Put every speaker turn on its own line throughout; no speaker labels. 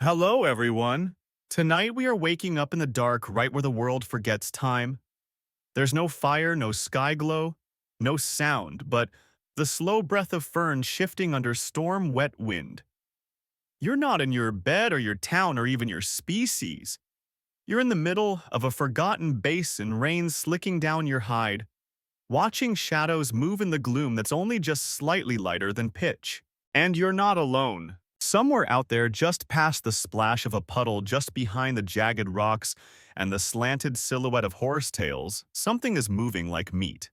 Hello, everyone. Tonight we are waking up in the dark right where the world forgets time. There's no fire, no sky glow, no sound, but the slow breath of ferns shifting under storm-wet wind. You're not in your bed or your town or even your species. You're in the middle of a forgotten basin, rain slicking down your hide, watching shadows move in the gloom that's only just slightly lighter than pitch. And you're not alone. Somewhere out there, just past the splash of a puddle just behind the jagged rocks and the slanted silhouette of horsetails, something is moving like meat.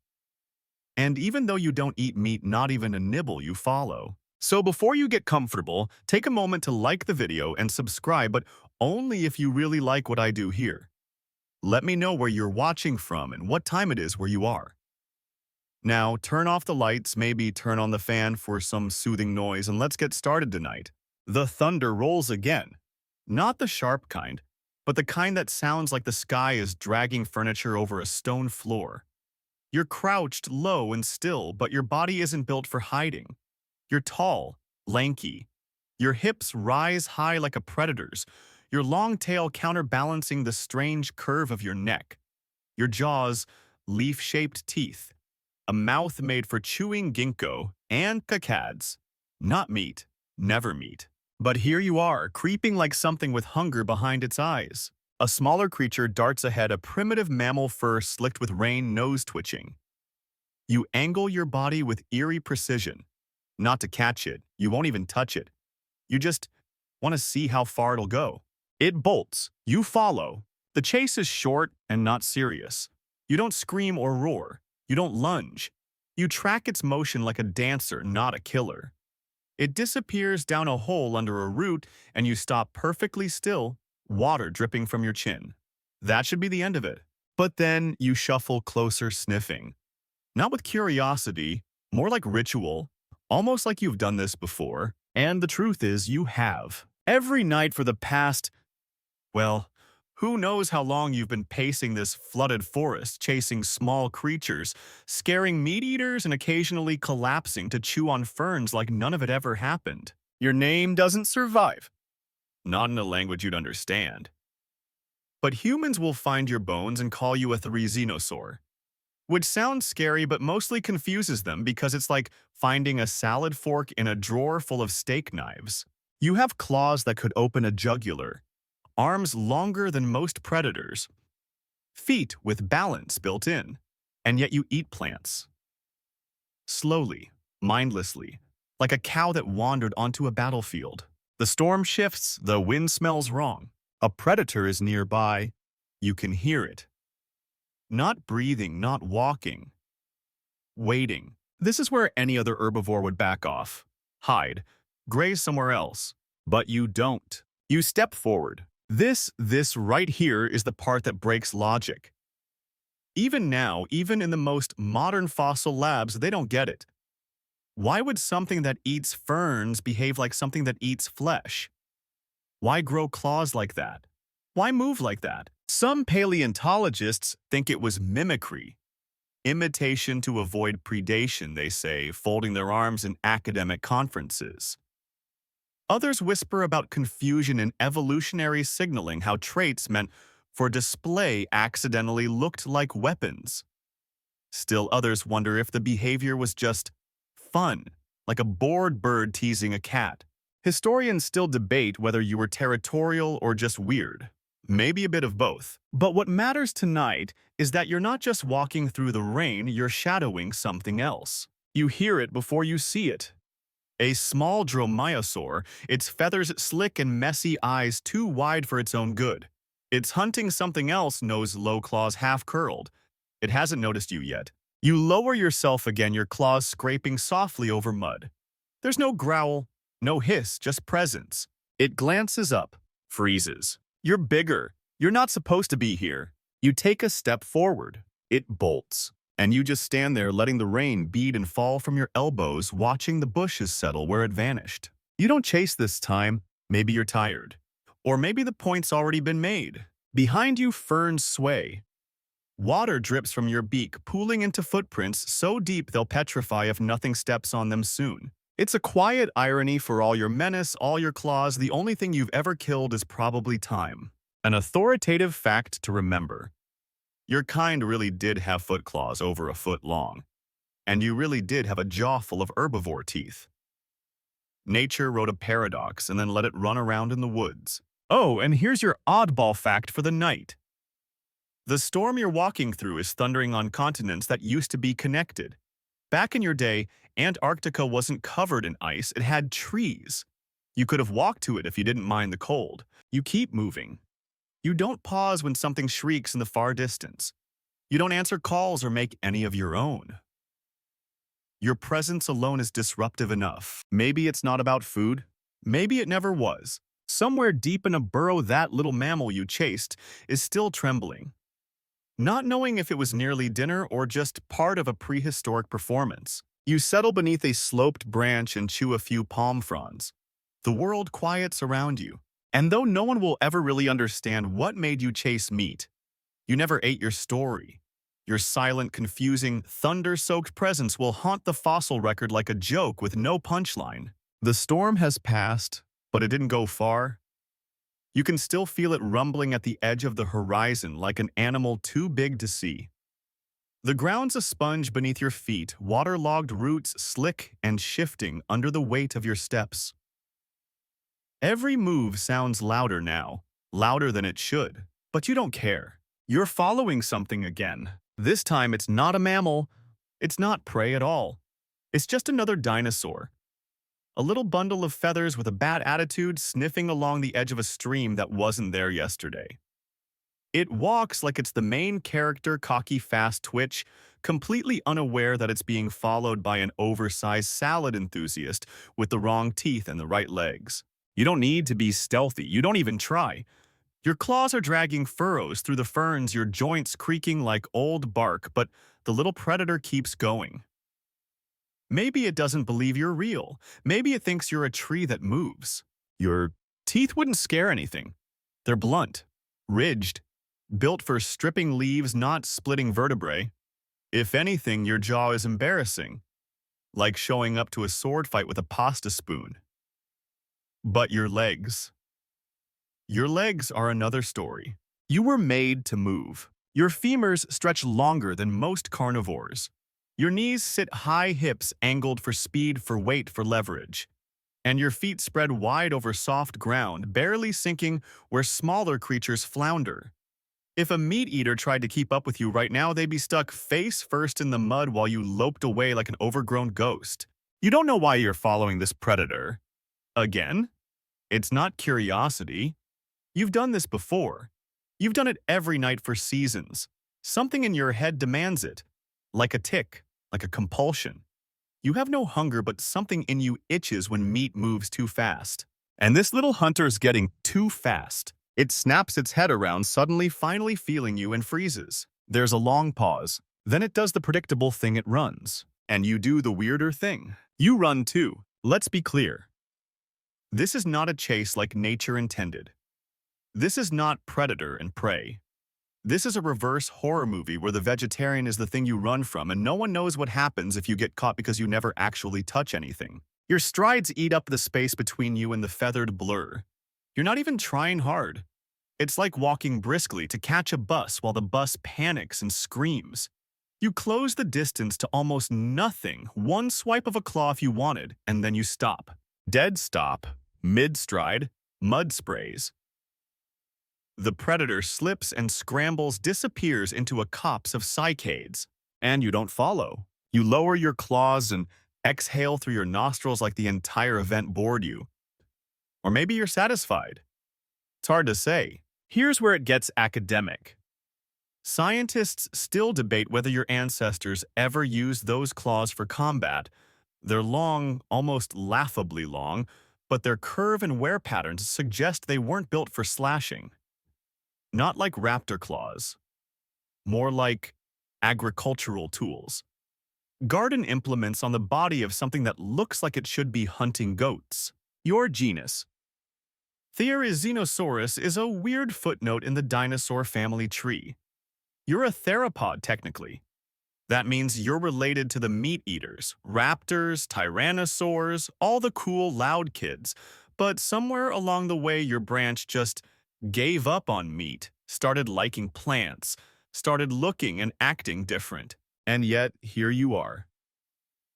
And even though you don't eat meat, not even a nibble you follow. So before you get comfortable, take a moment to like the video and subscribe, but only if you really like what I do here. Let me know where you're watching from and what time it is where you are. Now, turn off the lights, maybe turn on the fan for some soothing noise, and let's get started tonight. The thunder rolls again. Not the sharp kind, but the kind that sounds like the sky is dragging furniture over a stone floor. You're crouched low and still, but your body isn't built for hiding. You're tall, lanky. Your hips rise high like a predator's, your long tail counterbalancing the strange curve of your neck. Your jaws, leaf-shaped teeth. A mouth made for chewing ginkgo and cicads. Not meat, never meat. But here you are, creeping like something with hunger behind its eyes. A smaller creature darts ahead, a primitive mammal fur slicked with rain, nose twitching. You angle your body with eerie precision. Not to catch it, you won't even touch it. You just want to see how far it'll go. It bolts, you follow. The chase is short and not serious. You don't scream or roar. You don't lunge. You track its motion like a dancer, not a killer. It disappears down a hole under a root, and you stop perfectly still, water dripping from your chin. That should be the end of it. But then you shuffle closer, sniffing. Not with curiosity, more like ritual, almost like you've done this before. And the truth is, you have. Every night for the past, well, who knows how long you've been pacing this flooded forest, chasing small creatures, scaring meat-eaters and occasionally collapsing to chew on ferns like none of it ever happened. Your name doesn't survive. Not in a language you'd understand. But humans will find your bones and call you a dinosaur, which sounds scary but mostly confuses them because it's like finding a salad fork in a drawer full of steak knives. You have claws that could open a jugular, arms longer than most predators, feet with balance built in, and yet you eat plants. Slowly, mindlessly, like a cow that wandered onto a battlefield. The storm shifts, the wind smells wrong. A predator is nearby. You can hear it. Not breathing, not walking. Waiting. This is where any other herbivore would back off, hide, graze somewhere else. But you don't. You step forward. This right here is the part that breaks logic. Even now, even in the most modern fossil labs, they don't get it. Why would something that eats ferns behave like something that eats flesh? Why grow claws like that? Why move like that? Some paleontologists think it was mimicry. Imitation to avoid predation, they say, folding their arms in academic conferences. Others whisper about confusion in evolutionary signaling, how traits meant for display accidentally looked like weapons. Still others wonder if the behavior was just fun, like a bored bird teasing a cat. Historians still debate whether you were territorial or just weird. Maybe a bit of both. But what matters tonight is that you're not just walking through the rain, you're shadowing something else. You hear it before you see it. A small dromaeosaur, its feathers slick and messy, eyes too wide for its own good. It's hunting something else, nose low, claws half-curled. It hasn't noticed you yet. You lower yourself again, your claws scraping softly over mud. There's no growl, no hiss, just presence. It glances up, freezes. You're bigger. You're not supposed to be here. You take a step forward. It bolts. And you just stand there letting the rain bead and fall from your elbows, watching the bushes settle where it vanished. You don't chase this time. Maybe you're tired. Or maybe the point's already been made. Behind you, ferns sway. Water drips from your beak, pooling into footprints so deep they'll petrify if nothing steps on them soon. It's a quiet irony for all your menace, all your claws. The only thing you've ever killed is probably time. An authoritative fact to remember. Your kind really did have foot claws over a foot long, and you really did have a jaw full of herbivore teeth. Nature wrote a paradox and then let it run around in the woods. Oh, and here's your oddball fact for the night. The storm you're walking through is thundering on continents that used to be connected. Back in your day, Antarctica wasn't covered in ice, it had trees. You could have walked to it if you didn't mind the cold. You keep moving. You don't pause when something shrieks in the far distance. You don't answer calls or make any of your own. Your presence alone is disruptive enough. Maybe it's not about food. Maybe it never was. Somewhere deep in a burrow, that little mammal you chased is still trembling, not knowing if it was nearly dinner or just part of a prehistoric performance. You settle beneath a sloped branch and chew a few palm fronds. The world quiets around you. And though no one will ever really understand what made you chase meat, you never ate your story. Your silent, confusing, thunder-soaked presence will haunt the fossil record like a joke with no punchline. The storm has passed, but it didn't go far. You can still feel it rumbling at the edge of the horizon like an animal too big to see. The ground's a sponge beneath your feet, waterlogged roots slick and shifting under the weight of your steps. Every move sounds louder now, louder than it should, but you don't care. You're following something again. This time it's not a mammal, it's not prey at all. It's just another dinosaur. A little bundle of feathers with a bad attitude sniffing along the edge of a stream that wasn't there yesterday. It walks like it's the main character, cocky, fast twitch, completely unaware that it's being followed by an oversized salad enthusiast with the wrong teeth and the right legs. You don't need to be stealthy, you don't even try. Your claws are dragging furrows through the ferns, your joints creaking like old bark, but the little predator keeps going. Maybe it doesn't believe you're real. Maybe it thinks you're a tree that moves. Your teeth wouldn't scare anything. They're blunt, ridged, built for stripping leaves, not splitting vertebrae. If anything, your jaw is embarrassing, like showing up to a sword fight with a pasta spoon. But your legs. Your legs are another story. You were made to move. Your femurs stretch longer than most carnivores. Your knees sit high, hips angled for speed, for weight, for leverage. And your feet spread wide over soft ground, barely sinking where smaller creatures flounder. If a meat-eater tried to keep up with you right now, they'd be stuck face first in the mud while you loped away like an overgrown ghost. You don't know why you're following this predator. Again? It's not curiosity. You've done this before. You've done it every night for seasons. Something in your head demands it. Like a tick, like a compulsion. You have no hunger, but something in you itches when meat moves too fast. And this little hunter's getting too fast. It snaps its head around, suddenly finally feeling you, and freezes. There's a long pause. Then it does the predictable thing, it runs. And you do the weirder thing. You run too. Let's be clear. This is not a chase like nature intended. This is not predator and prey. This is a reverse horror movie where the vegetarian is the thing you run from and no one knows what happens if you get caught because you never actually touch anything. Your strides eat up the space between you and the feathered blur. You're not even trying hard. It's like walking briskly to catch a bus while the bus panics and screams. You close the distance to almost nothing, one swipe of a claw if you wanted, and then you stop. Dead stop, mid-stride, mud sprays. The predator slips and scrambles, disappears into a copse of scythes. And you don't follow. You lower your claws and exhale through your nostrils like the entire event bored you. Or maybe you're satisfied. It's hard to say. Here's where it gets academic. Scientists still debate whether your ancestors ever used those claws for combat. They're long, almost laughably long, but their curve and wear patterns suggest they weren't built for slashing. Not like raptor claws. More like agricultural tools. Garden implements on the body of something that looks like it should be hunting goats. Your genus. Therizinosaurus is a weird footnote in the dinosaur family tree. You're a theropod, technically. That means you're related to the meat eaters, raptors, tyrannosaurs, all the cool, loud kids. But somewhere along the way, your branch just gave up on meat, started liking plants, started looking and acting different. And yet, here you are,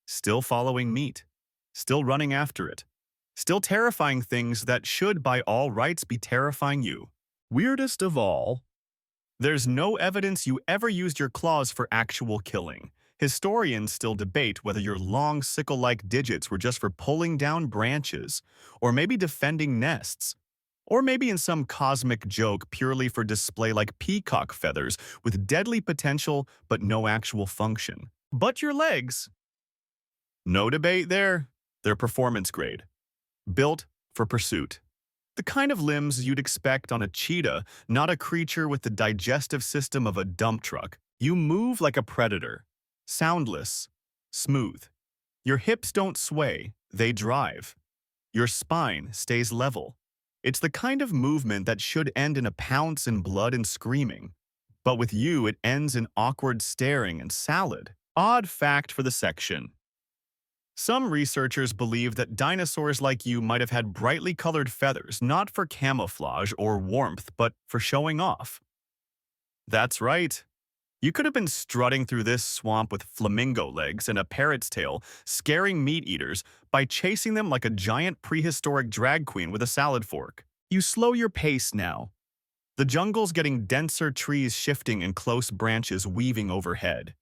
still following meat, still running after it, still terrifying things that should, by all rights, be terrifying you. Weirdest of all, there's no evidence you ever used your claws for actual killing. Historians still debate whether your long sickle-like digits were just for pulling down branches, or maybe defending nests, or maybe in some cosmic joke purely for display like peacock feathers with deadly potential but no actual function. But your legs? No debate there. They're performance grade, built for pursuit. The kind of limbs you'd expect on a cheetah, not a creature with the digestive system of a dump truck. You move like a predator, soundless, smooth. Your hips don't sway, they drive. Your spine stays level. It's the kind of movement that should end in a pounce and blood and screaming. But with you, it ends in awkward staring and salad. Odd fact for the section. Some researchers believe that dinosaurs like you might have had brightly colored feathers, not for camouflage or warmth, but for showing off. That's right. You could have been strutting through this swamp with flamingo legs and a parrot's tail, scaring meat eaters by chasing them like a giant prehistoric drag queen with a salad fork. You slow your pace now. The jungle's getting denser, trees shifting and close branches weaving overhead.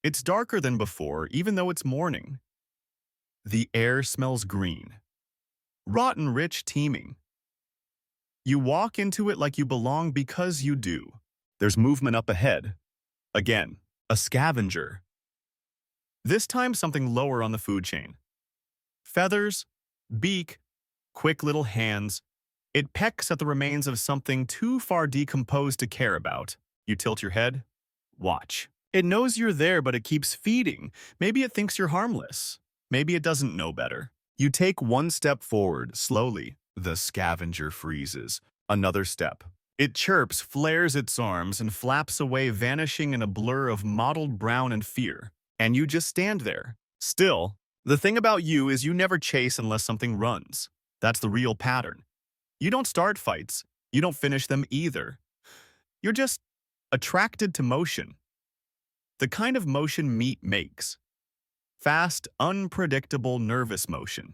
It's darker than before, even though it's morning. The air smells green. Rotten rich teeming. You walk into it like you belong because you do. There's movement up ahead. Again, a scavenger. This time something lower on the food chain. Feathers, beak, quick little hands. It pecks at the remains of something too far decomposed to care about. You tilt your head. Watch. It knows you're there, but it keeps feeding. Maybe it thinks you're harmless. Maybe it doesn't know better. You take one step forward, slowly. The scavenger freezes. Another step. It chirps, flares its arms, and flaps away, vanishing in a blur of mottled brown and fear. And you just stand there. Still, the thing about you is you never chase unless something runs. That's the real pattern. You don't start fights. You don't finish them either. You're just attracted to motion. The kind of motion meat makes. Fast, unpredictable, nervous motion.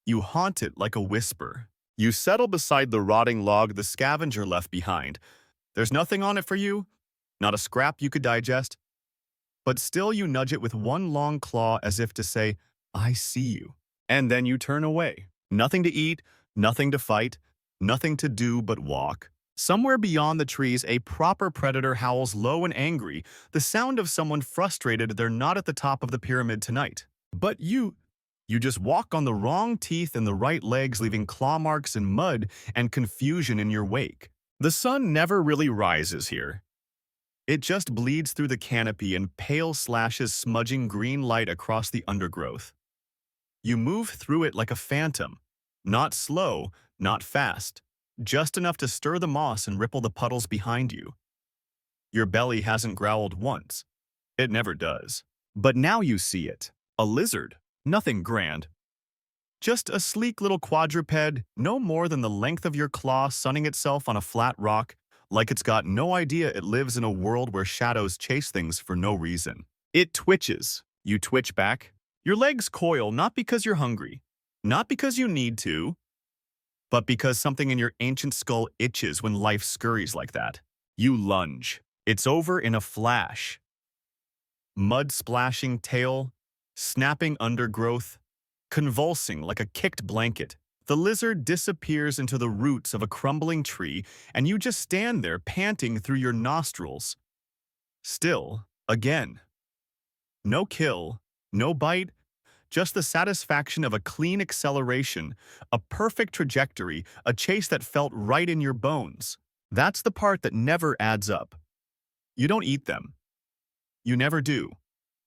You haunt it like a whisper. You settle beside the rotting log the scavenger left behind. There's nothing on it for you, not a scrap you could digest. But still you nudge it with one long claw as if to say, I see you. And then you turn away. Nothing to eat, nothing to fight, nothing to do but walk. Somewhere beyond the trees, a proper predator howls low and angry, the sound of someone frustrated they're not at the top of the pyramid tonight. But you just walk on the wrong teeth and the right legs, leaving claw marks and mud and confusion in your wake. The sun never really rises here. It just bleeds through the canopy in pale slashes, smudging green light across the undergrowth. You move through it like a phantom, not slow, not fast. Just enough to stir the moss and ripple the puddles behind you. Your belly hasn't growled once. It never does. But now you see it. A lizard. Nothing grand. Just a sleek little quadruped, no more than the length of your claw, sunning itself on a flat rock, like it's got no idea it lives in a world where shadows chase things for no reason. It twitches. You twitch back. Your legs coil not because you're hungry, not because you need to, but because something in your ancient skull itches when life scurries like that. You lunge. It's over in a flash. Mud splashing tail, snapping undergrowth, convulsing like a kicked blanket. The lizard disappears into the roots of a crumbling tree, and you just stand there panting through your nostrils. Still, again. No kill, no bite, just the satisfaction of a clean acceleration, a perfect trajectory, a chase that felt right in your bones. That's the part that never adds up. You don't eat them. You never do.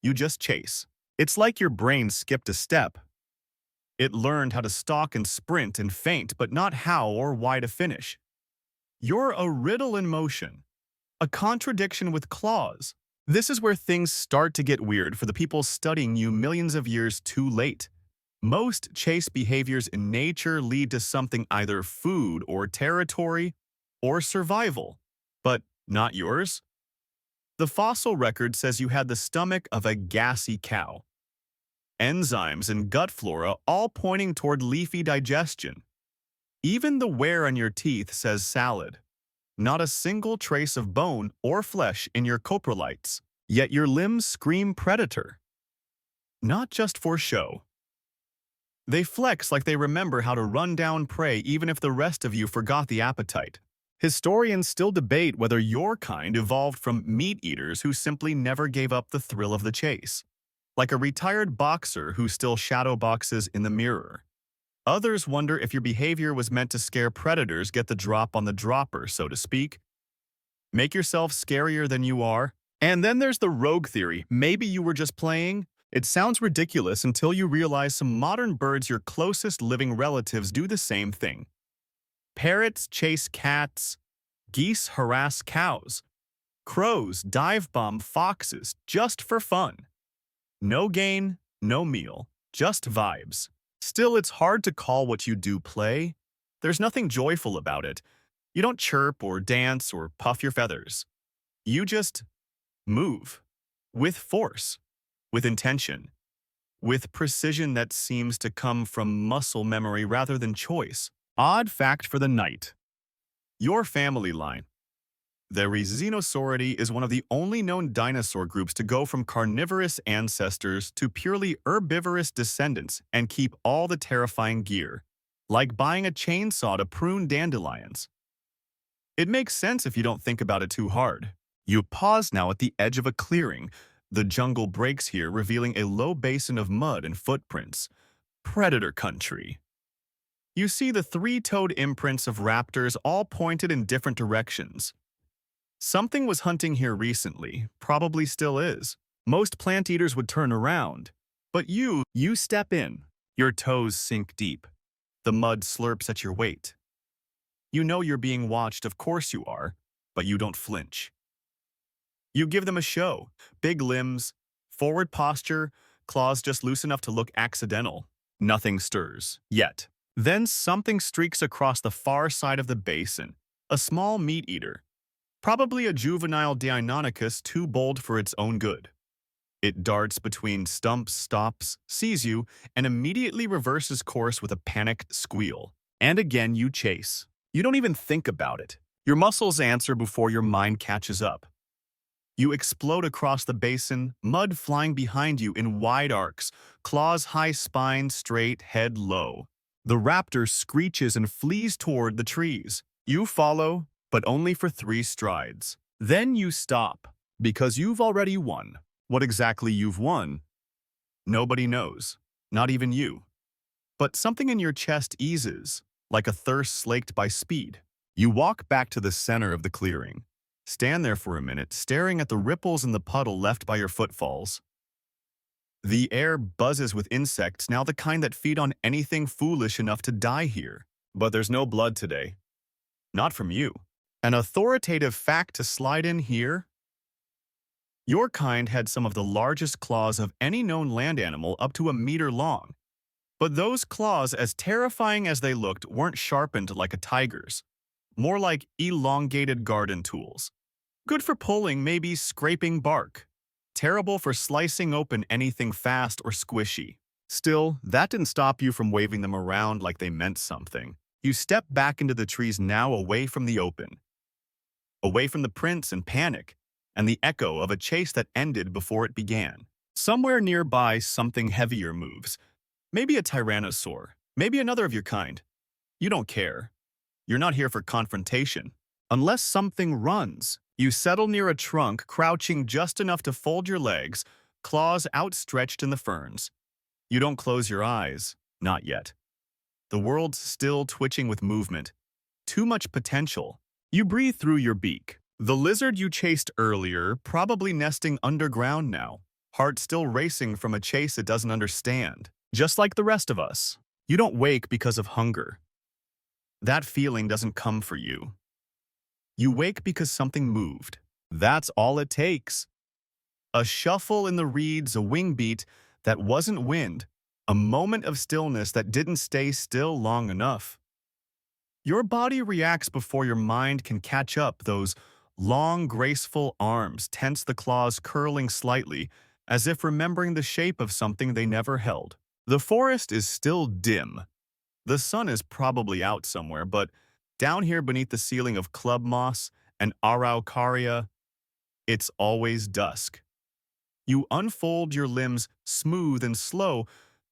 You just chase. It's like your brain skipped a step. It learned how to stalk and sprint and feint, but not how or why to finish. You're a riddle in motion, a contradiction with claws. This is where things start to get weird for the people studying you millions of years too late. Most chase behaviors in nature lead to something either food or territory or survival, but not yours. The fossil record says you had the stomach of a gassy cow. Enzymes and gut flora all pointing toward leafy digestion. Even the wear on your teeth says salad. Not a single trace of bone or flesh in your coprolites, yet your limbs scream predator. Not just for show. They flex like they remember how to run down prey even if the rest of you forgot the appetite. Historians still debate whether your kind evolved from meat eaters who simply never gave up the thrill of the chase, like a retired boxer who still shadow boxes in the mirror. Others wonder if your behavior was meant to scare predators get the drop on the dropper, so to speak. Make yourself scarier than you are. And then there's the rogue theory. Maybe you were just playing. It sounds ridiculous until you realize some modern birds, your closest living relatives, do the same thing. Parrots chase cats, geese harass cows, crows dive bomb foxes just for fun. No gain, no meal, just vibes. Still, it's hard to call what you do play. There's nothing joyful about it. You don't chirp or dance or puff your feathers. You just move. With force. With intention. With precision that seems to come from muscle memory rather than choice. Odd fact for the night. Your family line. The Rhizinosauridae is one of the only known dinosaur groups to go from carnivorous ancestors to purely herbivorous descendants and keep all the terrifying gear, like buying a chainsaw to prune dandelions. It makes sense if you don't think about it too hard. You pause now at the edge of a clearing. The jungle breaks here, revealing a low basin of mud and footprints. Predator country. You see the three-toed imprints of raptors all pointed in different directions. Something was hunting here recently, probably still is. Most plant eaters would turn around. But you step in. Your toes sink deep. The mud slurps at your weight. You know you're being watched, of course you are, but you don't flinch. You give them a show. Big limbs, forward posture, claws just loose enough to look accidental. Nothing stirs, yet. Then something streaks across the far side of the basin. A small meat eater. Probably a juvenile Deinonychus too bold for its own good. It darts between stumps, stops, sees you, and immediately reverses course with a panicked squeal. And again you chase. You don't even think about it. Your muscles answer before your mind catches up. You explode across the basin, mud flying behind you in wide arcs, claws high, spine straight, head low. The raptor screeches and flees toward the trees. You follow, but only for 3 strides. Then you stop, because you've already won. What exactly you've won? Nobody knows, not even you. But something in your chest eases, like a thirst slaked by speed. You walk back to the center of the clearing. Stand there for a minute, staring at the ripples in the puddle left by your footfalls. The air buzzes with insects, now the kind that feed on anything foolish enough to die here. But there's no blood today. Not from you. An authoritative fact to slide in here? Your kind had some of the largest claws of any known land animal, up to 1 meter long. But those claws, as terrifying as they looked, weren't sharpened like a tiger's. More like elongated garden tools. Good for pulling, maybe scraping bark. Terrible for slicing open anything fast or squishy. Still, that didn't stop you from waving them around like they meant something. You step back into the trees now, away from the open. Away from the prints and panic, and the echo of a chase that ended before it began. Somewhere nearby, something heavier moves. Maybe a tyrannosaur, maybe another of your kind. You don't care. You're not here for confrontation. Unless something runs, you settle near a trunk, crouching just enough to fold your legs, claws outstretched in the ferns. You don't close your eyes, not yet. The world's still twitching with movement. Too much potential. You breathe through your beak. The lizard you chased earlier, probably nesting underground now, heart still racing from a chase it doesn't understand. Just like the rest of us, you don't wake because of hunger. That feeling doesn't come for you. You wake because something moved. That's all it takes. A shuffle in the reeds, a wing beat that wasn't wind, a moment of stillness that didn't stay still long enough. Your body reacts before your mind can catch up. Those long, graceful arms tense, the claws curling slightly, as if remembering the shape of something they never held. The forest is still dim. The sun is probably out somewhere, but down here beneath the ceiling of club moss and araucaria, it's always dusk. You unfold your limbs smooth and slow,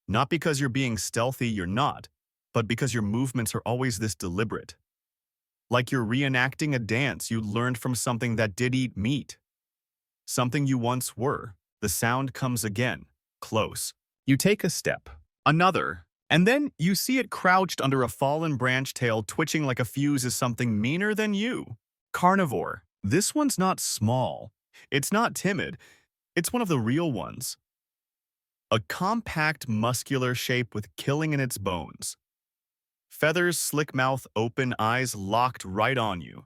not because you're being stealthy, you're not, but because your movements are always this deliberate. Like you're reenacting a dance you learned from something that did eat meat. Something you once were. The sound comes again, close. You take a step, another, and then you see it crouched under a fallen branch, tail twitching like a fuse is something meaner than you. Carnivore. This one's not small. It's not timid. It's one of the real ones. A compact, muscular shape with killing in its bones. Feathers, slick mouth, open eyes locked right on you.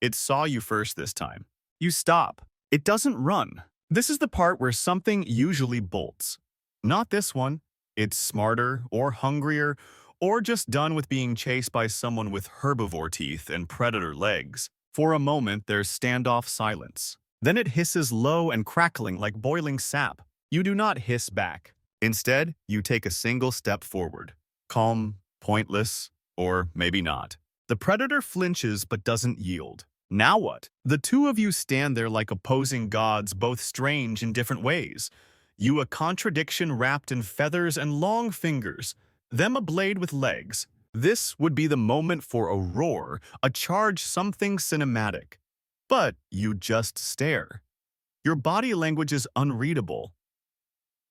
It saw you first this time. You stop. It doesn't run. This is the part where something usually bolts. Not this one. It's smarter or hungrier or just done with being chased by someone with herbivore teeth and predator legs. For a moment, there's standoff silence. Then it hisses low and crackling like boiling sap. You do not hiss back. Instead, you take a single step forward. Calm, pointless, or maybe not. The predator flinches but doesn't yield. Now what? The two of you stand there like opposing gods, both strange in different ways. You a contradiction wrapped in feathers and long fingers, them a blade with legs. This would be the moment for a roar, a charge, something cinematic. But you just stare. Your body language is unreadable.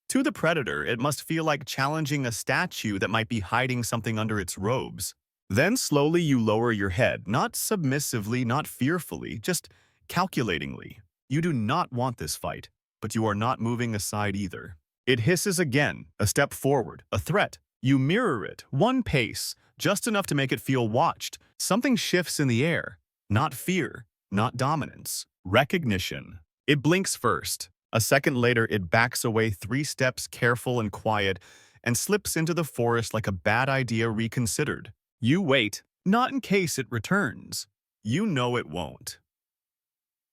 To the predator, it must feel like challenging a statue that might be hiding something under its robes. Then slowly you lower your head, not submissively, not fearfully, just calculatingly. You do not want this fight, but you are not moving aside either. It hisses again, a step forward, a threat. You mirror it, one pace, just enough to make it feel watched. Something shifts in the air. Not fear, not dominance. Recognition. It blinks first. A second later, it backs away 3 steps, careful and quiet, and slips into the forest like a bad idea reconsidered. You wait, not in case it returns. You know it won't.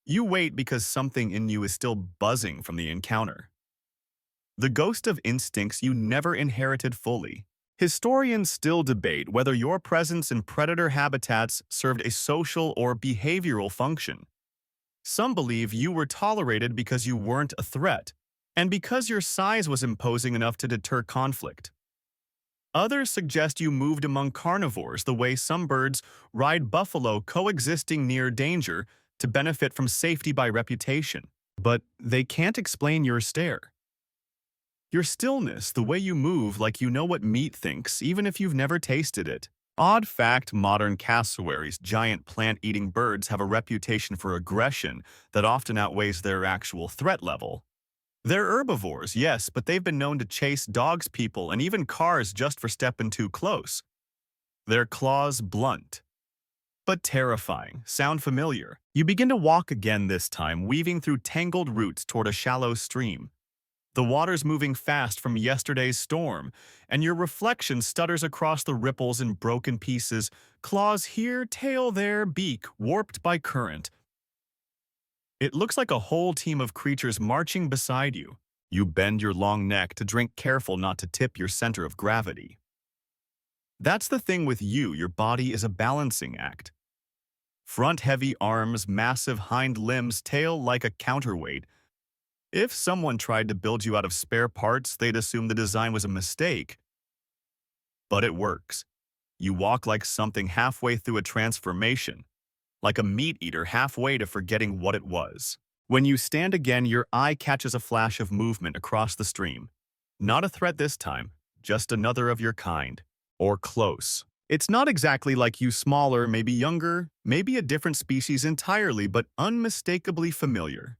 You wait because something in you is still buzzing from the encounter. The ghost of instincts you never inherited fully. Historians still debate whether your presence in predator habitats served a social or behavioral function. Some believe you were tolerated because you weren't a threat, and because your size was imposing enough to deter conflict. Others suggest you moved among carnivores the way some birds ride buffalo, coexisting near danger to benefit from safety by reputation. But they can't explain your stare. Your stillness, the way you move like you know what meat thinks, even if you've never tasted it. Odd fact, modern cassowaries, giant plant-eating birds, have a reputation for aggression that often outweighs their actual threat level. They're herbivores, yes, but they've been known to chase dogs, people, and even cars just for stepping too close. Their claws blunt, but terrifying. Sound familiar? You begin to walk again this time, weaving through tangled roots toward a shallow stream. The water's moving fast from yesterday's storm, and your reflection stutters across the ripples in broken pieces, claws here, tail there, beak warped by current. It looks like a whole team of creatures marching beside you. You bend your long neck to drink, careful not to tip your center of gravity. That's the thing with you, your body is a balancing act. Front-heavy arms, massive hind limbs, tail like a counterweight. If someone tried to build you out of spare parts, they'd assume the design was a mistake. But it works. You walk like something halfway through a transformation, like a meat-eater halfway to forgetting what it was. When you stand again, your eye catches a flash of movement across the stream. Not a threat this time, just another of your kind. Or close. It's not exactly like you, smaller, maybe younger, maybe a different species entirely, but unmistakably familiar.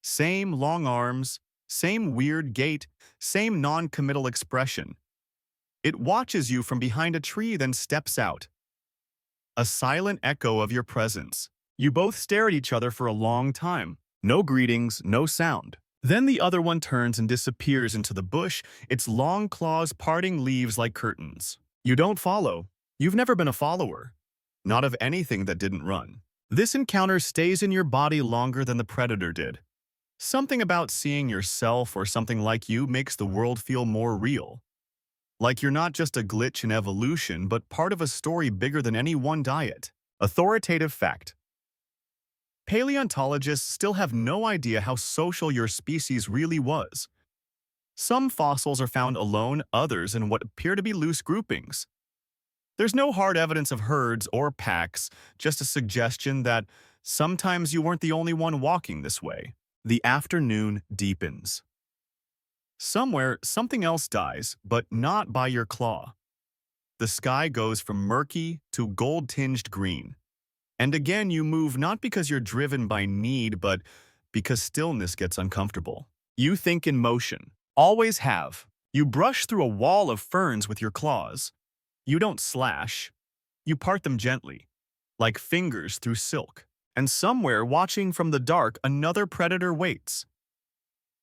Same long arms, same weird gait, same non-committal expression. It watches you from behind a tree, then steps out. A silent echo of your presence. You both stare at each other for a long time. No greetings, no sound. Then the other one turns and disappears into the bush, its long claws parting leaves like curtains. You don't follow. You've never been a follower. Not of anything that didn't run. This encounter stays in your body longer than the predator did. Something about seeing yourself or something like you makes the world feel more real. Like you're not just a glitch in evolution, but part of a story bigger than any one diet. Authoritative fact. Paleontologists still have no idea how social your species really was. Some fossils are found alone, others in what appear to be loose groupings. There's no hard evidence of herds or packs, just a suggestion that sometimes you weren't the only one walking this way. The afternoon deepens. Somewhere, something else dies, but not by your claw. The sky goes from murky to gold-tinged green. And again, you move not because you're driven by need, but because stillness gets uncomfortable. You think in motion. Always have. You brush through a wall of ferns with your claws. You don't slash. You part them gently, like fingers through silk. And somewhere, watching from the dark, another predator waits.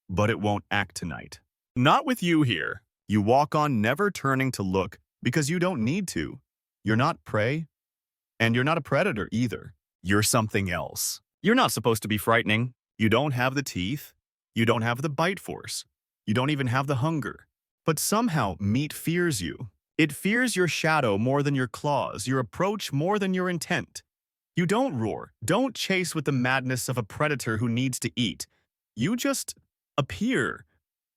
But it won't act tonight. Not with you here. You walk on, never turning to look, because you don't need to. You're not prey, and you're not a predator either. You're something else. You're not supposed to be frightening. You don't have the teeth. You don't have the bite force. You don't even have the hunger. But somehow, meat fears you. It fears your shadow more than your claws, your approach more than your intent. You don't roar, don't chase with the madness of a predator who needs to eat. You just appear.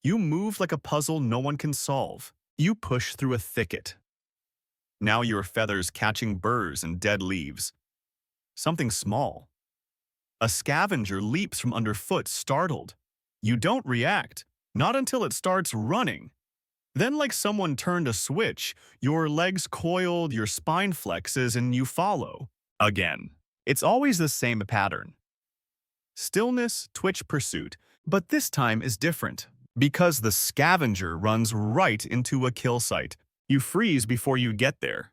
You move like a puzzle no one can solve. You push through a thicket. Now your feathers catching burrs and dead leaves. Something small. A scavenger leaps from underfoot, startled. You don't react, not until it starts running. Then, like someone turned a switch, your legs coiled, your spine flexes, and you follow. Again. It's always the same pattern. Stillness, twitch, pursuit. But this time is different. Because the scavenger runs right into a kill site. You freeze before you get there.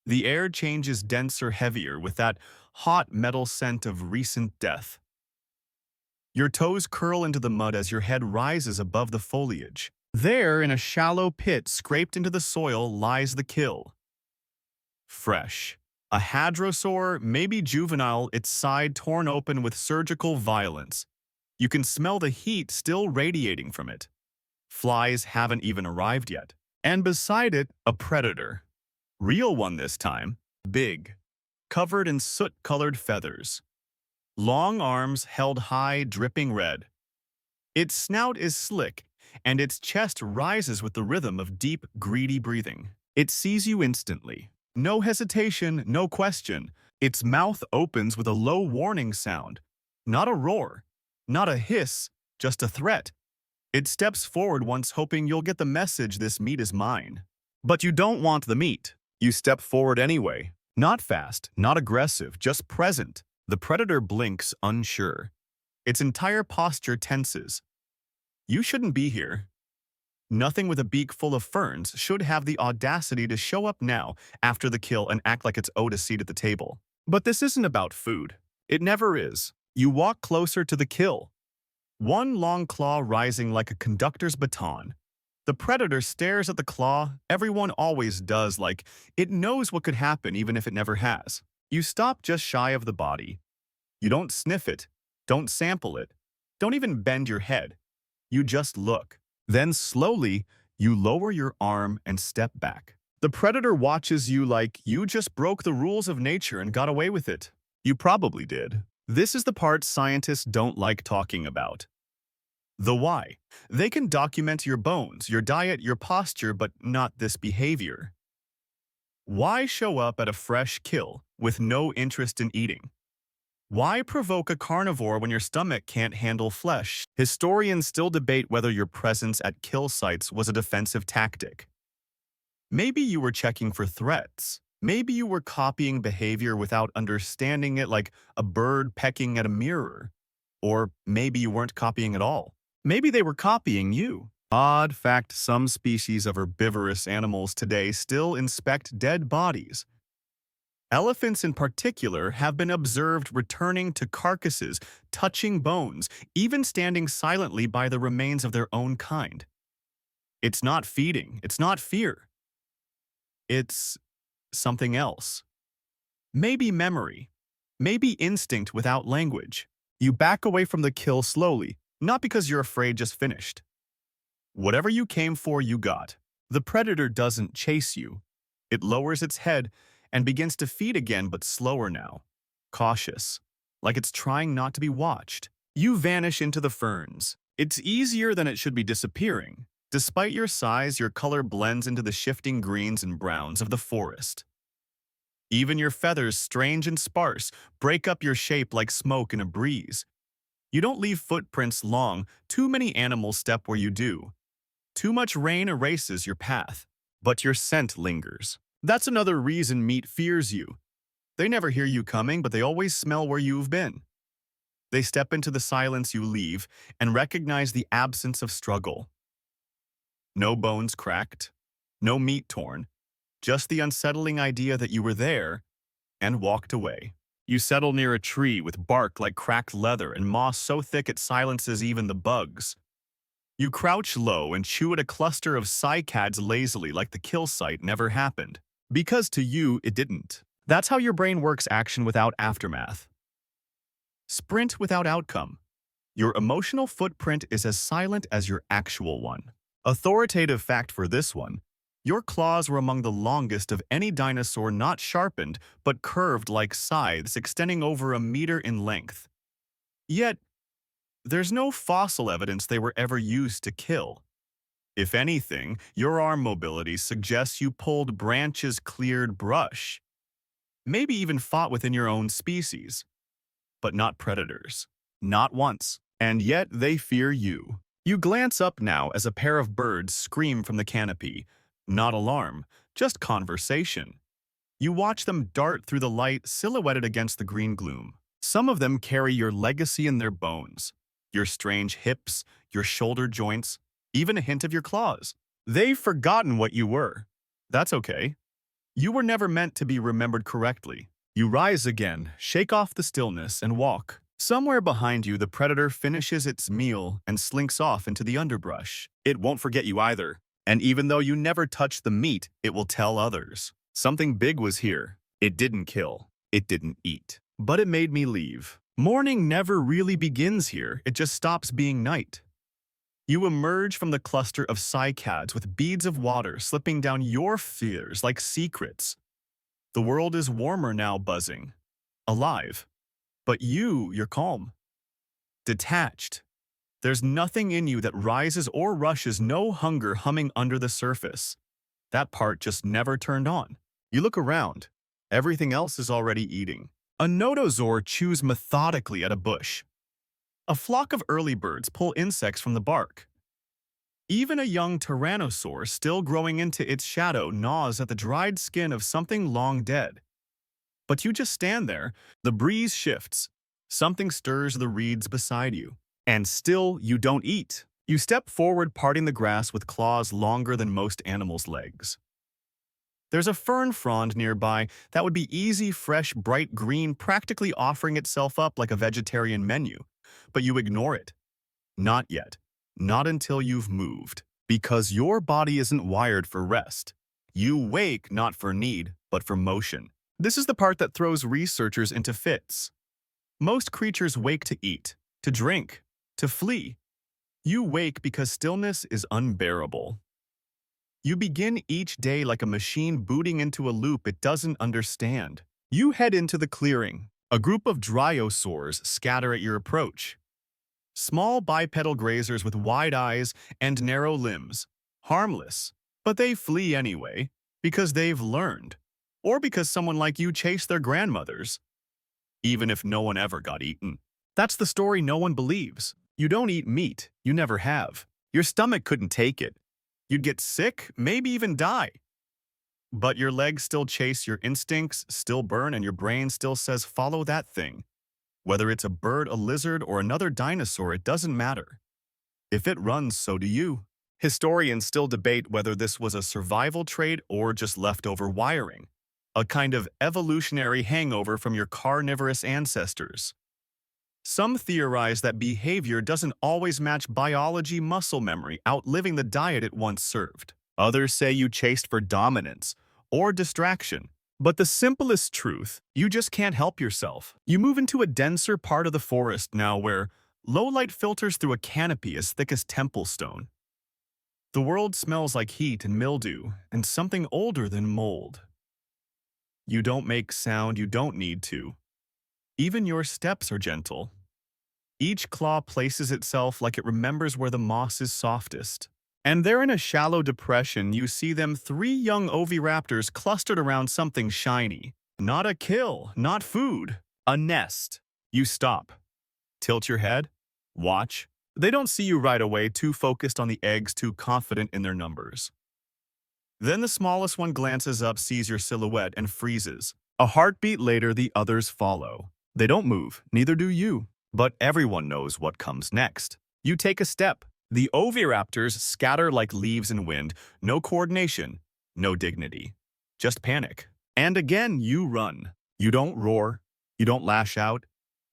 The air changes denser, heavier, with that hot metal scent of recent death. Your toes curl into the mud as your head rises above the foliage. There, in a shallow pit scraped into the soil, lies the kill. Fresh. A hadrosaur, maybe juvenile, its side torn open with surgical violence. You can smell the heat still radiating from it. Flies haven't even arrived yet. And beside it, a predator. Real one this time. Big. Covered in soot-colored feathers. Long arms held high, dripping red. Its snout is slick, and its chest rises with the rhythm of deep, greedy breathing. It sees you instantly. No hesitation, no question. Its mouth opens with a low warning sound. Not a roar. Not a hiss, just a threat. It steps forward once hoping you'll get the message this meat is mine. But you don't want the meat. You step forward anyway. Not fast, not aggressive, just present. The predator blinks, unsure. Its entire posture tenses. You shouldn't be here. Nothing with a beak full of ferns should have the audacity to show up now after the kill and act like it's owed a seat at the table. But this isn't about food. It never is. You walk closer to the kill. One long claw rising like a conductor's baton. The predator stares at the claw. Everyone always does, like it knows what could happen even if it never has. You stop just shy of the body. You don't sniff it. Don't sample it. Don't even bend your head. You just look. Then slowly, you lower your arm and step back. The predator watches you like you just broke the rules of nature and got away with it. You probably did. This is the part scientists don't like talking about. The why. They can document your bones, your diet, your posture, but not this behavior. Why show up at a fresh kill with no interest in eating? Why provoke a carnivore when your stomach can't handle flesh? Historians still debate whether your presence at kill sites was a defensive tactic. Maybe you were checking for threats. Maybe you were copying behavior without understanding it, like a bird pecking at a mirror. Or maybe you weren't copying at all. Maybe they were copying you. Odd fact, some species of herbivorous animals today still inspect dead bodies. Elephants in particular have been observed returning to carcasses, touching bones, even standing silently by the remains of their own kind. It's not feeding, it's not fear, it's something else. Maybe memory, maybe instinct without language. You back away from the kill slowly, not because you're afraid just finished. Whatever you came for, you got. The predator doesn't chase you. It lowers its head and begins to feed again, but slower now. Cautious, like it's trying not to be watched. You vanish into the ferns. It's easier than it should be disappearing. Despite your size, your color blends into the shifting greens and browns of the forest. Even your feathers, strange and sparse, break up your shape like smoke in a breeze. You don't leave footprints long. Too many animals step where you do. Too much rain erases your path, but your scent lingers. That's another reason meat fears you. They never hear you coming, but they always smell where you've been. They step into the silence you leave and recognize the absence of struggle. No bones cracked, no meat torn, just the unsettling idea that you were there and walked away. You settle near a tree with bark like cracked leather and moss so thick it silences even the bugs. You crouch low and chew at a cluster of scythes lazily like the kill site never happened. Because to you, it didn't. That's how your brain works: action without aftermath. Sprint without outcome. Your emotional footprint is as silent as your actual one. Authoritative fact for this one: your claws were among the longest of any dinosaur, not sharpened, but curved like scythes extending over a meter in length. Yet, there's no fossil evidence they were ever used to kill. If anything, your arm mobility suggests you pulled branches, cleared brush, maybe even fought within your own species. But not predators. Not once. And yet they fear you. You glance up now as a pair of birds scream from the canopy. Not alarm, just conversation. You watch them dart through the light, silhouetted against the green gloom. Some of them carry your legacy in their bones. Your strange hips, your shoulder joints, even a hint of your claws. They've forgotten what you were. That's okay. You were never meant to be remembered correctly. You rise again, shake off the stillness, and walk. Somewhere behind you, the predator finishes its meal and slinks off into the underbrush. It won't forget you either. And even though you never touch the meat, it will tell others. Something big was here. It didn't kill. It didn't eat. But it made me leave. Morning never really begins here. It just stops being night. You emerge from the cluster of cycads with beads of water slipping down your fears like secrets. The world is warmer now, buzzing. Alive. But you're calm. Detached. There's nothing in you that rises or rushes, no hunger humming under the surface. That part just never turned on. You look around. Everything else is already eating. A nodosaur chews methodically at a bush. A flock of early birds pull insects from the bark. Even a young tyrannosaur, still growing into its shadow, gnaws at the dried skin of something long dead. But you just stand there. The breeze shifts. Something stirs the reeds beside you. And still, you don't eat. You step forward, parting the grass with claws longer than most animals' legs. There's a fern frond nearby that would be easy, fresh, bright green, practically offering itself up like a vegetarian menu. But you ignore it. Not yet. Not until you've moved. Because your body isn't wired for rest. You wake not for need, but for motion. This is the part that throws researchers into fits. Most creatures wake to eat, to drink, to flee. You wake because stillness is unbearable. You begin each day like a machine booting into a loop it doesn't understand. You head into the clearing. A group of dryosaurs scatter at your approach. Small bipedal grazers with wide eyes and narrow limbs. Harmless. But they flee anyway, because they've learned. Or because someone like you chased their grandmothers. Even if no one ever got eaten. That's the story no one believes. You don't eat meat. You never have. Your stomach couldn't take it. You'd get sick, maybe even die. But your legs still chase, your instincts still burn, and your brain still says, follow that thing. Whether it's a bird, a lizard, or another dinosaur, it doesn't matter. If it runs, so do you. Historians still debate whether this was a survival trait or just leftover wiring. a kind of evolutionary hangover from your carnivorous ancestors. Some theorize that behavior doesn't always match biology muscle memory, outliving the diet it once served. Others say you chased for dominance or distraction. But the simplest truth, you just can't help yourself. You move into a denser part of the forest now where low light filters through a canopy as thick as temple stone. The world smells like heat and mildew and something older than mold. You don't make sound you don't need to. Even your steps are gentle. Each claw places itself like it remembers where the moss is softest. And there in a shallow depression, you see them 3 young oviraptors clustered around something shiny. Not a kill, not food, a nest. You stop. Tilt your head. Watch. They don't see you right away, too focused on the eggs, too confident in their numbers. Then the smallest one glances up, sees your silhouette, and freezes. A heartbeat later, the others follow. They don't move, neither do you. But everyone knows what comes next. You take a step. The oviraptors scatter like leaves in wind. No coordination, no dignity. Just panic. And again, you run. You don't roar. You don't lash out.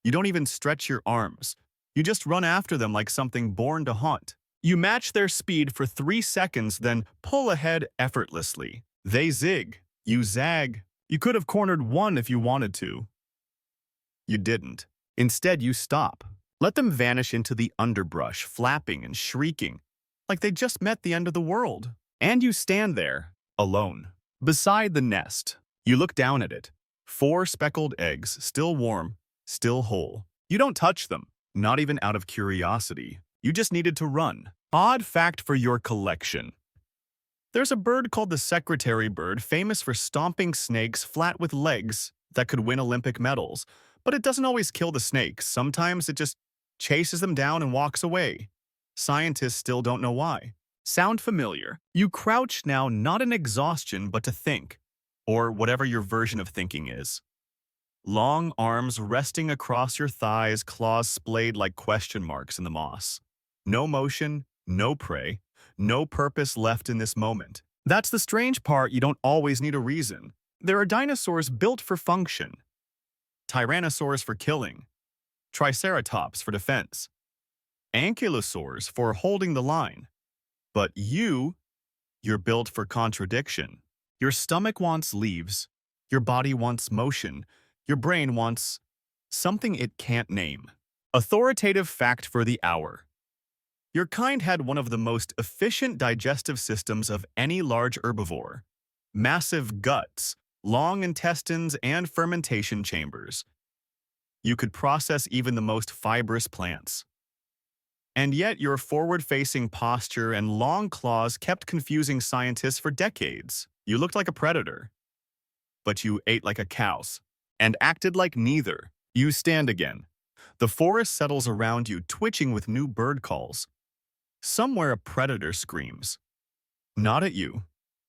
You don't even stretch your arms. You just run after them like something born to hunt. You match their speed for 3 seconds, then pull ahead effortlessly. They zig. You zag. You could have cornered one if you wanted to. You didn't. Instead, you stop. Let them vanish into the underbrush, flapping and shrieking, like they just met the end of the world. And you stand there, alone, beside the nest. You look down at it. 4 speckled eggs, still warm, still whole. You don't touch them, not even out of curiosity. You just needed to run. Odd fact for your collection. There's a bird called the secretary bird, famous for stomping snakes flat with legs that could win Olympic medals. But it doesn't always kill the snakes. Sometimes it just chases them down and walks away. Scientists still don't know why. Sound familiar? You crouch now not in exhaustion but to think, or whatever your version of thinking is. Long arms resting across your thighs, claws splayed like question marks in the moss. No motion, no prey, no purpose left in this moment. That's the strange part, you don't always need a reason. There are dinosaurs built for function. Tyrannosaurs for killing. Triceratops for defense. Ankylosaurs for holding the line. But you're built for contradiction. Your stomach wants leaves. Your body wants motion. Your brain wants something it can't name. Authoritative fact for the hour. Your kind had one of the most efficient digestive systems of any large herbivore. Massive guts, long intestines, and fermentation chambers. You could process even the most fibrous plants. And yet your forward-facing posture and long claws kept confusing scientists for decades. You looked like a predator. But you ate like a cow and acted like neither. You stand again. The forest settles around you, twitching with new bird calls. Somewhere a predator screams. Not at you.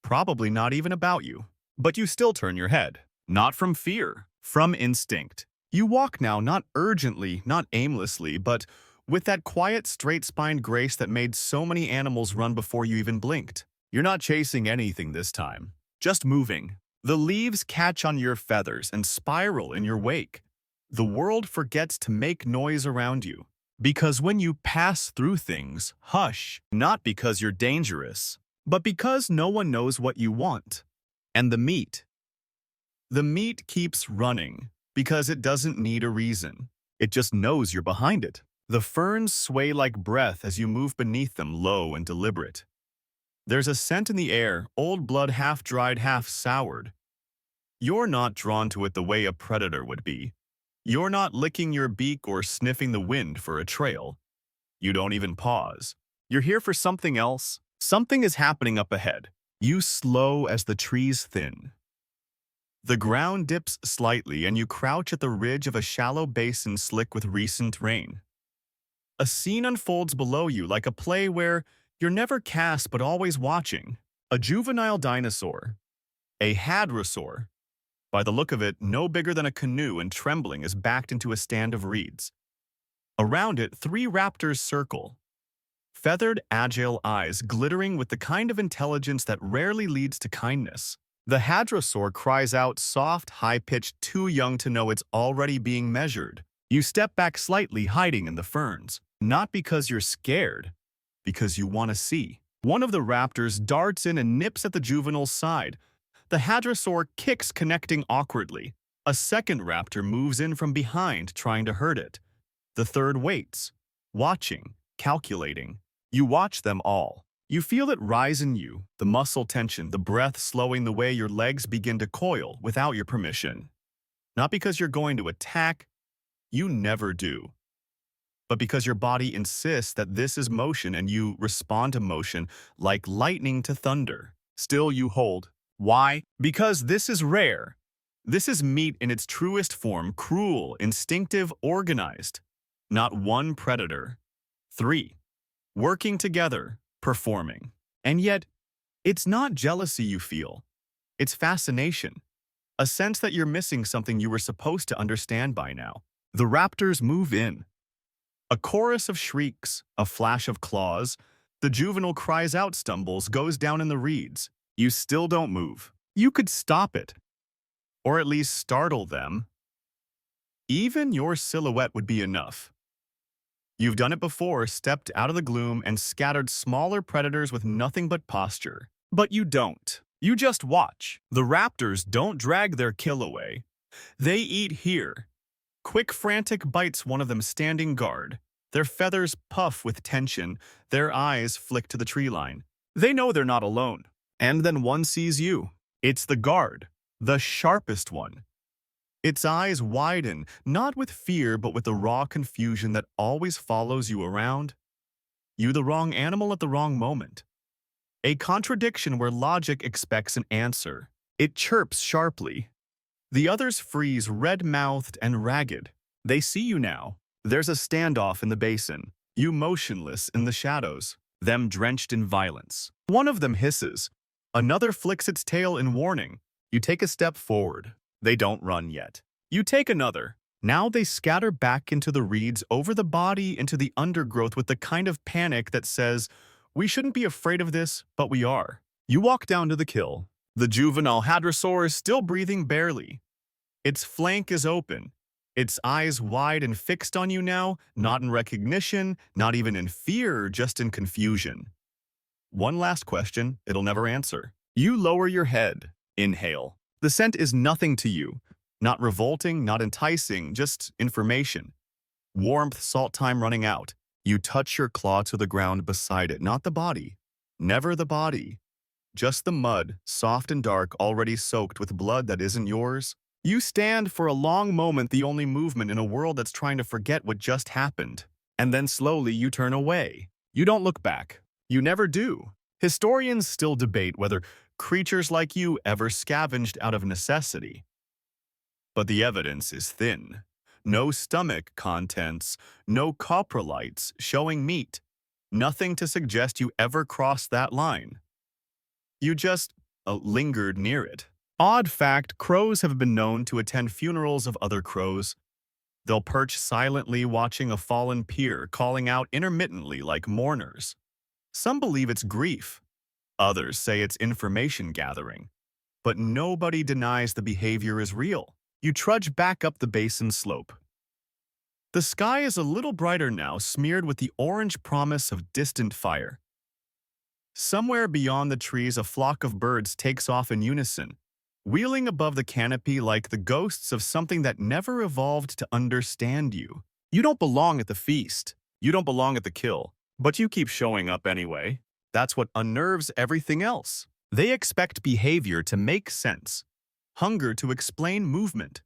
Probably not even about you. But you still turn your head. Not from fear, from instinct. You walk now not urgently, not aimlessly, but with that quiet, straight-spined grace that made so many animals run before you even blinked. You're not chasing anything this time, just moving. The leaves catch on your feathers and spiral in your wake. The world forgets to make noise around you. Because when you pass through things, hush, not because you're dangerous, but because no one knows what you want. And the meat keeps running because it doesn't need a reason. It just knows you're behind it. The ferns sway like breath as you move beneath them, low and deliberate. There's a scent in the air, old blood half dried, half soured. You're not drawn to it the way a predator would be. You're not licking your beak or sniffing the wind for a trail. You don't even pause. You're here for something else. Something is happening up ahead. You slow as the trees thin. The ground dips slightly and you crouch at the ridge of a shallow basin slick with recent rain. A scene unfolds below you like a play where you're never cast but always watching. A juvenile dinosaur. A hadrosaur. By the look of it, no bigger than a canoe and trembling is backed into a stand of reeds. Around it, 3 raptors circle. Feathered, agile eyes glittering with the kind of intelligence that rarely leads to kindness. The hadrosaur cries out soft, high-pitched, too young to know it's already being measured. You step back slightly, hiding in the ferns. Not because you're scared, because you want to see. One of the raptors darts in and nips at the juvenile's side. The hadrosaur kicks, connecting awkwardly. A second raptor moves in from behind, trying to hurt it. The third waits, watching, calculating. You watch them all. You feel it rise in you, the muscle tension, the breath slowing the way your legs begin to coil without your permission. Not because you're going to attack, you never do, but because your body insists that this is motion and you respond to motion like lightning to thunder. Still you hold. Why? Because this is rare. This is meat in its truest form, cruel, instinctive, organized. Not one predator. 3. Working together, performing. And yet, it's not jealousy you feel. It's fascination. A sense that you're missing something you were supposed to understand by now. The raptors move in. A chorus of shrieks, a flash of claws. The juvenile cries out, stumbles, goes down in the reeds. You still don't move. You could stop it. Or at least startle them. Even your silhouette would be enough. You've done it before, stepped out of the gloom and scattered smaller predators with nothing but posture. But you don't. You just watch. The raptors don't drag their kill away. They eat here. Quick, frantic bites, one of them standing guard. Their feathers puff with tension, their eyes flick to the tree line. They know they're not alone. And then one sees you. It's the guard, the sharpest one. Its eyes widen, not with fear, but with the raw confusion that always follows you around. You the wrong animal at the wrong moment. A contradiction where logic expects an answer. It chirps sharply. The others freeze, red-mouthed and ragged. They see you now. There's a standoff in the basin. You motionless in the shadows, them drenched in violence. One of them hisses. Another flicks its tail in warning. You take a step forward. They don't run yet. You take another. Now they scatter back into the reeds, over the body, into the undergrowth with the kind of panic that says, we shouldn't be afraid of this, but we are. You walk down to the kill. The juvenile hadrosaur is still breathing barely. Its flank is open. Its eyes wide and fixed on you now, not in recognition, not even in fear, just in confusion. One last question it'll never answer. You lower your head. Inhale. The scent is nothing to you. Not revolting, not enticing, just information. Warmth, salt time running out. You touch your claw to the ground beside it, not the body. Never the body. Just the mud, soft and dark, already soaked with blood that isn't yours. You stand for a long moment, the only movement in a world that's trying to forget what just happened. And then slowly you turn away. You don't look back. You never do. Historians still debate whether creatures like you ever scavenged out of necessity. But the evidence is thin. No stomach contents, no coprolites showing meat. Nothing to suggest you ever crossed that line. You just lingered near it. Odd fact, crows have been known to attend funerals of other crows. They'll perch silently watching a fallen peer, calling out intermittently like mourners. Some believe it's grief. Others say it's information gathering. But nobody denies the behavior is real. You trudge back up the basin slope. The sky is a little brighter now, smeared with the orange promise of distant fire. Somewhere beyond the trees, a flock of birds takes off in unison, wheeling above the canopy like the ghosts of something that never evolved to understand you. You don't belong at the feast. You don't belong at the kill. But you keep showing up anyway. That's what unnerves everything else. They expect behavior to make sense. Hunger to explain movement.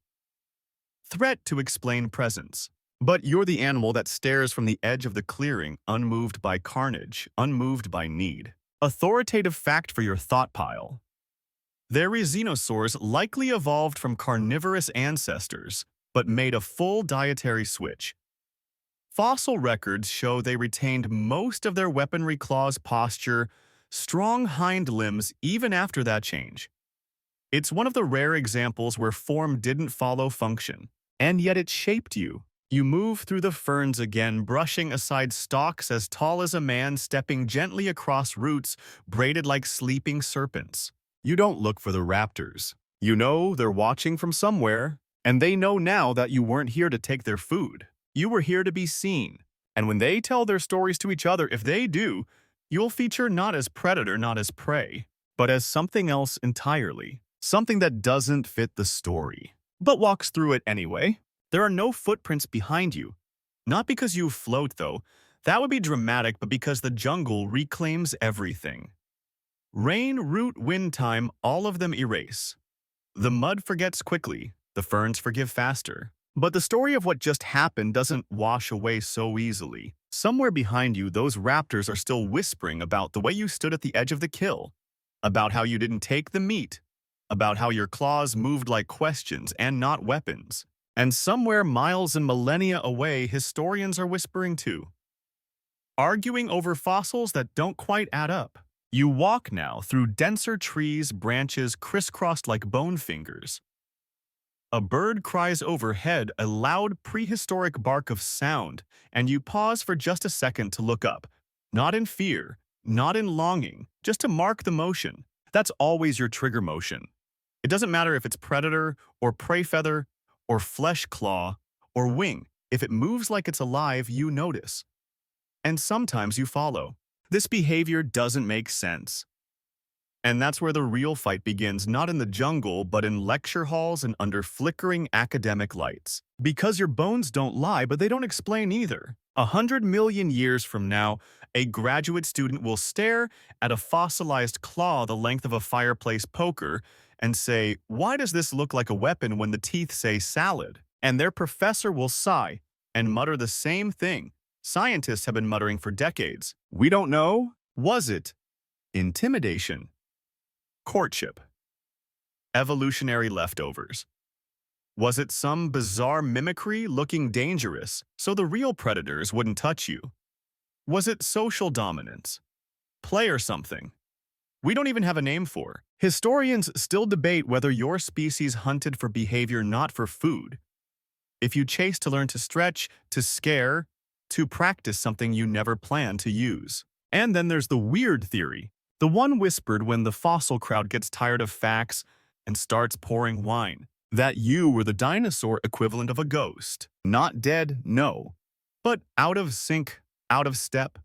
Threat to explain presence. But you're the animal that stares from the edge of the clearing, unmoved by carnage, unmoved by need. Authoritative fact for your thought pile. Their dinosaurs likely evolved from carnivorous ancestors, but made a full dietary switch. Fossil records show they retained most of their weaponry, claws, posture, strong hind limbs even after that change. It's one of the rare examples where form didn't follow function, and yet it shaped you. You move through the ferns again, brushing aside stalks as tall as a man, stepping gently across roots braided like sleeping serpents. You don't look for the raptors. You know they're watching from somewhere, and they know now that you weren't here to take their food. You were here to be seen. And when they tell their stories to each other, if they do, you'll feature not as predator, not as prey, but as something else entirely. Something that doesn't fit the story, but walks through it anyway. There are no footprints behind you. Not because you float, though. That would be dramatic, but because the jungle reclaims everything. Rain, root, wind time, all of them erase. The mud forgets quickly, the ferns forgive faster. But the story of what just happened doesn't wash away so easily. Somewhere behind you, those raptors are still whispering about the way you stood at the edge of the kill, about how you didn't take the meat, about how your claws moved like questions and not weapons. And somewhere miles and millennia away, historians are whispering too, arguing over fossils that don't quite add up. You walk now through denser trees, branches crisscrossed like bone fingers. A bird cries overhead, a loud prehistoric bark of sound, and you pause for just a second to look up. Not in fear, not in longing, just to mark the motion. That's always your trigger motion. It doesn't matter if it's predator, or prey feather, or flesh claw, or wing. If it moves like it's alive, you notice. And sometimes you follow. This behavior doesn't make sense. And that's where the real fight begins, not in the jungle, but in lecture halls and under flickering academic lights. Because your bones don't lie, but they don't explain either. 100 million years from now, a graduate student will stare at a fossilized claw the length of a fireplace poker and say, "Why does this look like a weapon when the teeth say salad?" And their professor will sigh and mutter the same thing scientists have been muttering for decades. We don't know. Was it intimidation? Courtship? Evolutionary leftovers? Was it some bizarre mimicry looking dangerous so the real predators wouldn't touch you? Was it social dominance? Play or something? We don't even have a name for. Historians still debate whether your species hunted for behavior, not for food. If you chase to learn to stretch, to scare, to practice something you never planned to use. And then there's the weird theory, the one whispered when the fossil crowd gets tired of facts and starts pouring wine, that you were the dinosaur equivalent of a ghost. Not dead, no, but out of sync, out of step.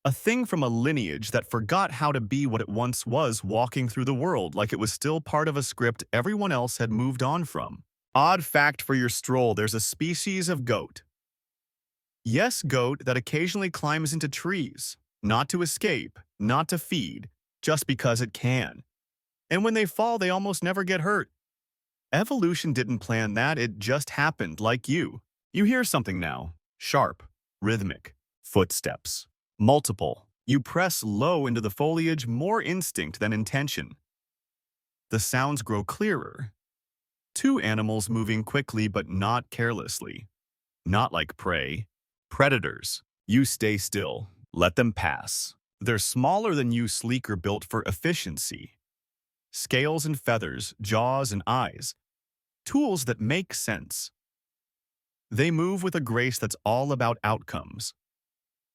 A thing from a lineage that forgot how to be what it once was, walking through the world like it was still part of a script everyone else had moved on from. Odd fact for your stroll, there's a species of goat. Yes, goat that occasionally climbs into trees, not to escape, not to feed, just because it can. And when they fall, they almost never get hurt. Evolution didn't plan that, it just happened, like you. You hear something now, sharp, rhythmic, footsteps, multiple. You press low into the foliage, more instinct than intention. The sounds grow clearer. Two animals moving quickly but not carelessly. Not like prey. Predators. You stay still. Let them pass. They're smaller than you, sleeker, built for efficiency. Scales and feathers, jaws and eyes. Tools that make sense. They move with a grace that's all about outcomes.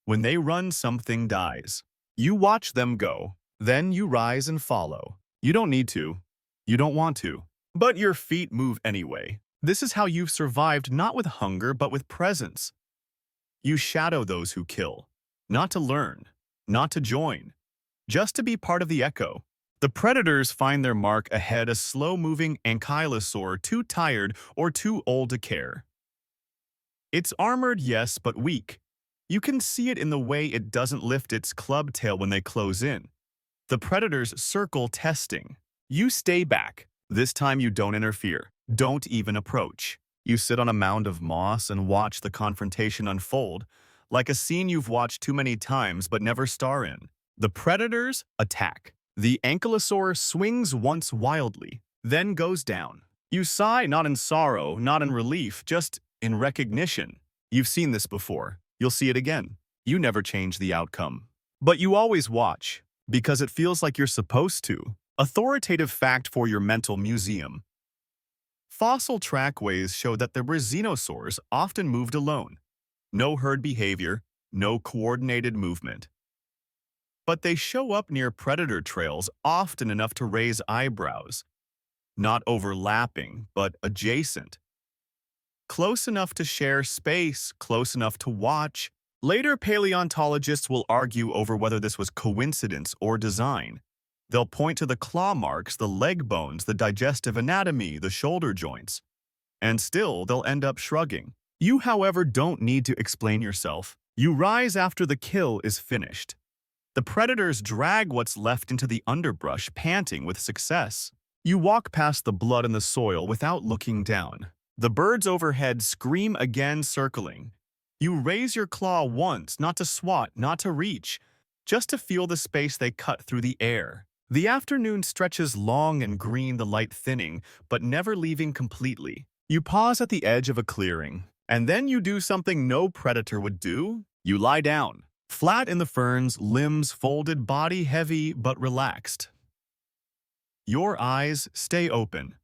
When they run, something dies. You watch them go. Then you rise and follow. You don't need to. You don't want to. But your feet move anyway. This is how you've survived, not with hunger, but with presence. You shadow those who kill. Not to learn. Not to join. Just to be part of the echo. The predators find their mark ahead, a slow-moving ankylosaur, too tired or too old to care. It's armored, yes, but weak. You can see it in the way it doesn't lift its club tail when they close in. The predators circle, testing. You stay back. This time you don't interfere. Don't even approach. You sit on a mound of moss and watch the confrontation unfold, like a scene you've watched too many times but never star in. The predators attack. The ankylosaur swings once wildly, then goes down. You sigh, not in sorrow, not in relief, just in recognition. You've seen this before. You'll see it again. You never change the outcome. But you always watch, because it feels like you're supposed to. Authoritative fact for your mental museum. Fossil trackways show that the dinosaurs often moved alone. No herd behavior, no coordinated movement. but they show up near predator trails often enough to raise eyebrows, not overlapping, but adjacent. Close enough to share space, close enough to watch. Later, paleontologists will argue over whether this was coincidence or design. They'll point to the claw marks, the leg bones, the digestive anatomy, the shoulder joints. And still, they'll end up shrugging. You, however, don't need to explain yourself. You rise after the kill is finished. The predators drag what's left into the underbrush, panting with success. You walk past the blood in the soil without looking down. The birds overhead scream again, circling. You raise your claw once, not to swat, not to reach, just to feel the space they cut through the air. The afternoon stretches long and green, the light thinning, but never leaving completely. You pause at the edge of a clearing, and then you do something no predator would do. You lie down, flat in the ferns, limbs folded, body heavy but relaxed. Your eyes stay open,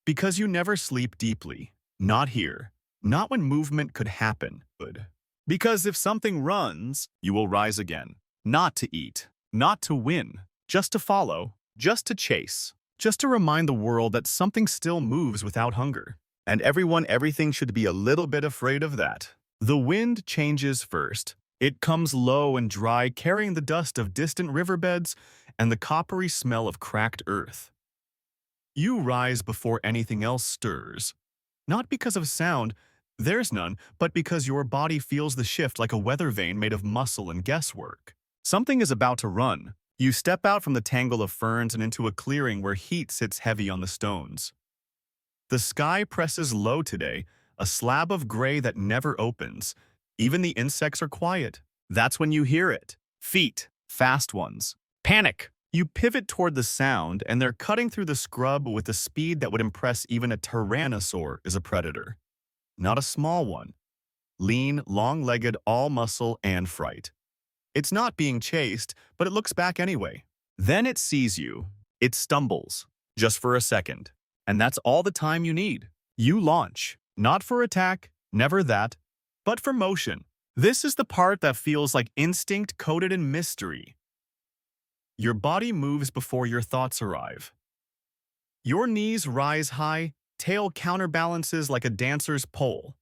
because you never sleep deeply. Not here. Not when movement could happen. Good. Because if something runs, you will rise again. Not to eat, not to win, just to follow, just to chase, just to remind the world that something still moves without hunger. And everything should be a little bit afraid of that. The wind changes first. It comes low and dry, carrying the dust of distant riverbeds and the coppery smell of cracked earth. You rise before anything else stirs. Not because of sound, there's none, but because your body feels the shift like a weather vane made of muscle and guesswork. Something is about to run. You step out from the tangle of ferns and into a clearing where heat sits heavy on the stones. The sky presses low today, a slab of gray that never opens. Even the insects are quiet. That's when you hear it. Feet, fast ones. Panic! You pivot toward the sound, and they're cutting through the scrub with a speed that would impress even a tyrannosaur is a predator. Not a small one. Lean, long-legged, all muscle and fright. It's not being chased, but it looks back anyway. Then it sees you. It stumbles, just for a second. And that's all the time you need. You launch, not for attack, never that, but for motion. This is the part that feels like instinct coated in mystery. Your body moves before your thoughts arrive. Your knees rise high, tail counterbalances like a dancer's pole.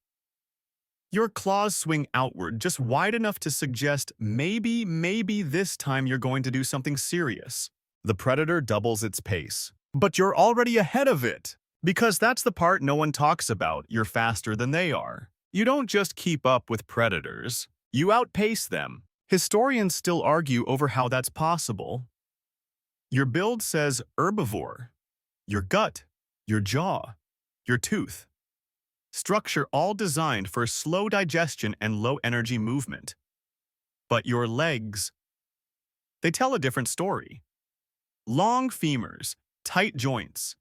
Your claws swing outward, just wide enough to suggest maybe this time you're going to do something serious. The predator doubles its pace. But you're already ahead of it. Because that's the part no one talks about. You're faster than they are. You don't just keep up with predators. You outpace them. Historians still argue over how that's possible. Your build says herbivore. Your gut, your jaw, your tooth. Structure all designed for slow digestion and low-energy movement. But your legs, they tell a different story. Long femurs, tight joints.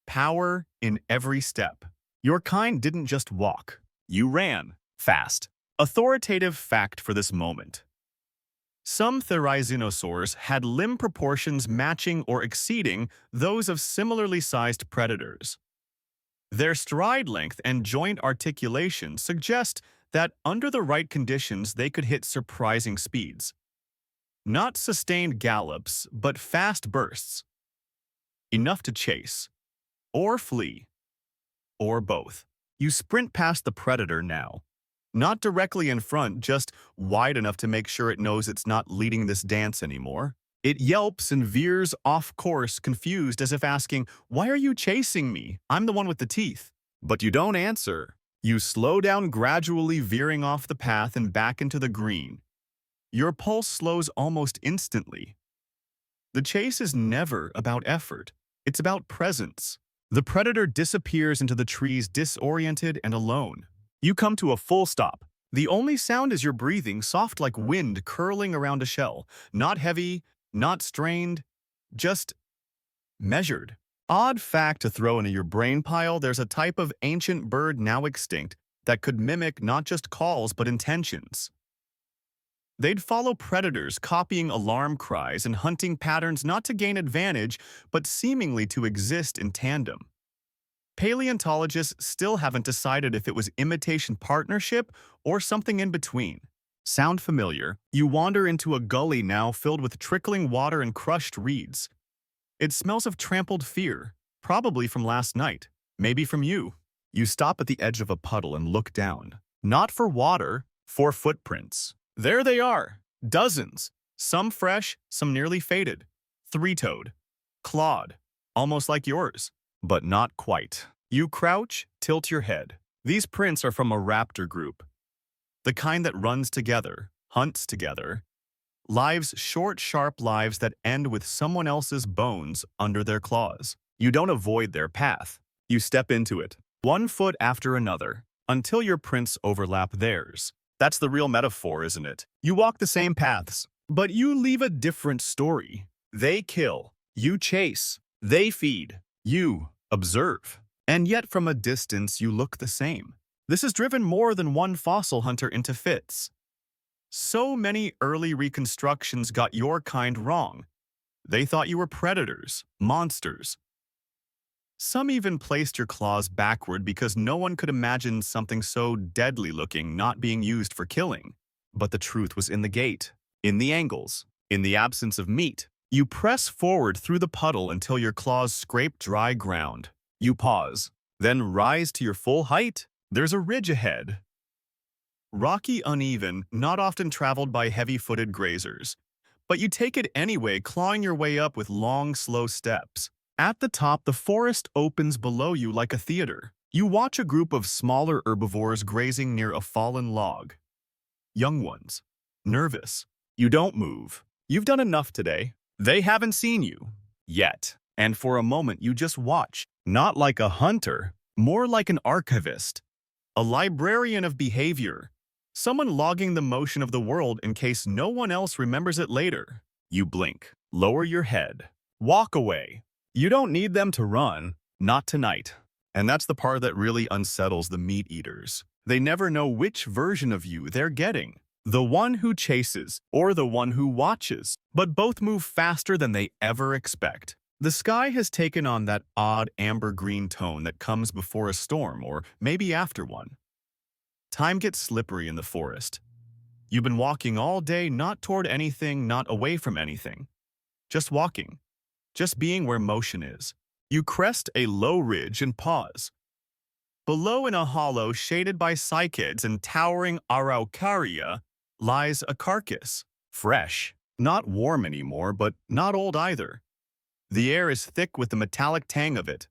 Power in every step. Your kind didn't just walk. You ran fast. Authoritative fact for this moment. Some therizinosaurs had limb proportions matching or exceeding those of similarly sized predators. Their stride length and joint articulation suggest that under the right conditions they could hit surprising speeds. Not sustained gallops, but fast bursts. Enough to chase, or flee, or both. You sprint past the predator now. Not directly in front, just wide enough to make sure it knows it's not leading this dance anymore. It yelps and veers off course, confused, as if asking, "Why are you chasing me? I'm the one with the teeth." But you don't answer. You slow down gradually, veering off the path and back into the green. Your pulse slows almost instantly. The chase is never about effort. It's about presence. The predator disappears into the trees, disoriented and alone. You come to a full stop. The only sound is your breathing, soft like wind curling around a shell. Not heavy, not strained, just measured. Odd fact to throw into your brain pile, there's a type of ancient bird now extinct that could mimic not just calls but intentions. They'd follow predators, copying alarm cries and hunting patterns not to gain advantage, but seemingly to exist in tandem. Paleontologists still haven't decided if it was imitation partnership or something in between. Sound familiar? You wander into a gully now filled with trickling water and crushed reeds. It smells of trampled fear, probably from last night, maybe from you. You stop at the edge of a puddle and look down. Not for water, for footprints. There they are, dozens. Some fresh, some nearly faded. Three-toed. Clawed. Almost like yours. But not quite. You crouch, tilt your head. These prints are from a raptor group. The kind that runs together, hunts together. Lives short, sharp lives that end with someone else's bones under their claws. You don't avoid their path. You step into it, one foot after another, until your prints overlap theirs. That's the real metaphor, isn't it? You walk the same paths, but you leave a different story. They kill. You chase. They feed. You observe. And yet from a distance you look the same. This has driven more than one fossil hunter into fits. So many early reconstructions got your kind wrong. They thought you were predators, monsters. Some even placed your claws backward because no one could imagine something so deadly-looking not being used for killing. But the truth was in the gait, in the angles, in the absence of meat. You press forward through the puddle until your claws scrape dry ground. You pause, then rise to your full height. There's a ridge ahead. Rocky, uneven, not often traveled by heavy-footed grazers. But you take it anyway, clawing your way up with long, slow steps. At the top, the forest opens below you like a theater. You watch a group of smaller herbivores grazing near a fallen log. Young ones. Nervous. You don't move. You've done enough today. They haven't seen you. Yet. And for a moment you just watch. Not like a hunter, more like an archivist. A librarian of behavior. Someone logging the motion of the world in case no one else remembers it later. You blink. Lower your head. Walk away. You don't need them to run. Not tonight. And that's the part that really unsettles the meat eaters. They never know which version of you they're getting. The one who chases or the one who watches. But both move faster than they ever expect. The sky has taken on that odd amber-green tone that comes before a storm or maybe after one. Time gets slippery in the forest. You've been walking all day, not toward anything, not away from anything. Just walking. Just being where motion is. You crest a low ridge and pause. Below in a hollow shaded by scythes and towering araucaria lies a carcass. Fresh. Not warm anymore, but not old either. The air is thick with the metallic tang of it.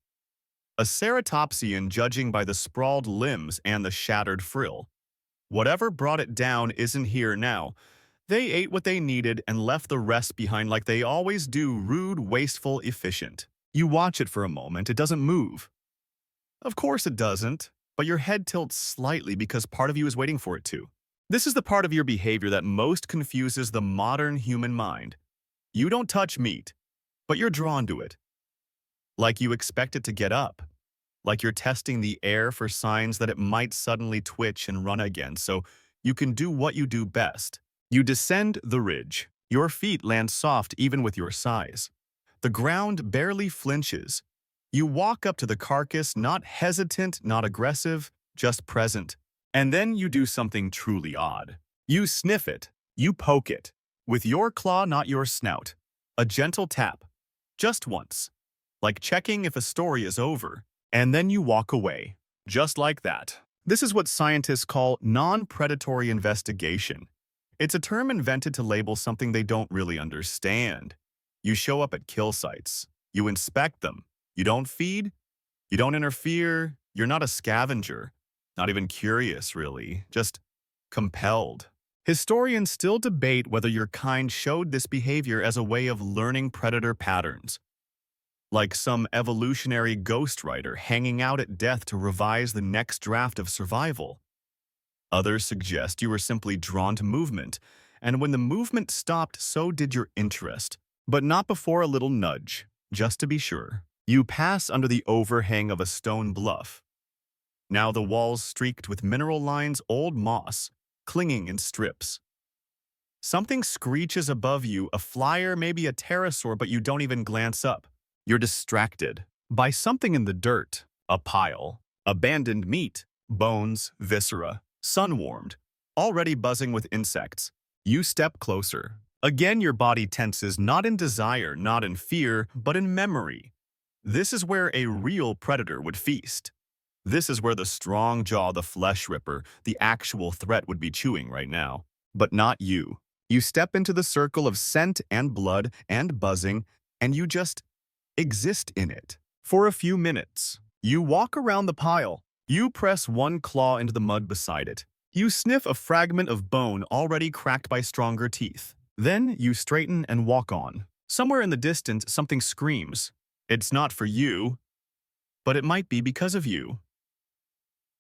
A ceratopsian judging by the sprawled limbs and the shattered frill. Whatever brought it down isn't here now. They ate what they needed and left the rest behind like they always do, rude, wasteful, efficient. You watch it for a moment, it doesn't move. Of course it doesn't, but your head tilts slightly because part of you is waiting for it to. This is the part of your behavior that most confuses the modern human mind. You don't touch meat, but you're drawn to it. Like you expect it to get up. Like you're testing the air for signs that it might suddenly twitch and run again so you can do what you do best. You descend the ridge. Your feet land soft even with your size. The ground barely flinches. You walk up to the carcass, not hesitant, not aggressive, just present. And then you do something truly odd. You sniff it. You poke it. With your claw, not your snout. A gentle tap. Just once. Like checking if a story is over. And then you walk away. Just like that. This is what scientists call non-predatory investigation. It's a term invented to label something they don't really understand. You show up at kill sites. You inspect them. You don't feed. You don't interfere. You're not a scavenger. Not even curious, really. Just compelled. Historians still debate whether your kind showed this behavior as a way of learning predator patterns. Like some evolutionary ghostwriter hanging out at death to revise the next draft of survival. Others suggest you were simply drawn to movement, and when the movement stopped, so did your interest. But not before a little nudge, just to be sure. You pass under the overhang of a stone bluff. Now the walls streaked with mineral lines, old moss, clinging in strips. Something screeches above you, a flyer, maybe a pterosaur, but you don't even glance up. You're distracted by something in the dirt, a pile, abandoned meat, bones, viscera, sun-warmed. already buzzing with insects. You step closer. Again, your body tenses, not in desire, not in fear, but in memory. This is where a real predator would feast. This is where the strong jaw, the flesh ripper, the actual threat would be chewing right now. But not you. You step into the circle of scent and blood and buzzing, and you just exist in it. For a few minutes, you walk around the pile. You press one claw into the mud beside it. You sniff a fragment of bone already cracked by stronger teeth. Then you straighten and walk on. Somewhere in the distance, something screams. It's not for you, but it might be because of you.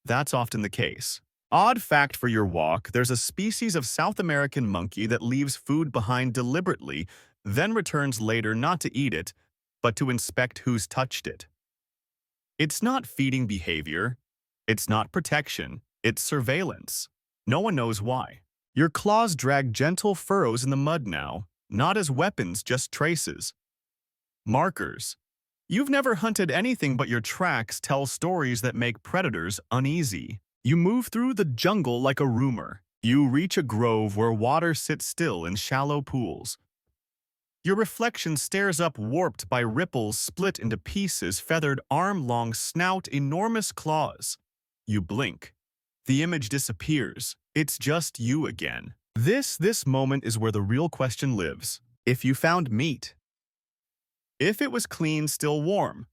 That's often the case. Odd fact for your walk, there's a species of South American monkey that leaves food behind deliberately, then returns later not to eat it, but to inspect who's touched it. It's not feeding behavior. It's not protection. It's surveillance. No one knows why. Your claws drag gentle furrows in the mud now, not as weapons, just traces. Markers. You've never hunted anything, but your tracks tell stories that make predators uneasy. You move through the jungle like a rumor. You reach a grove where water sits still in shallow pools. Your reflection stares up, warped by ripples split into pieces, feathered arm-long snout, enormous claws. You blink. The image disappears. It's just you again. This moment is where the real question lives. If you found meat, if it was clean, still warm,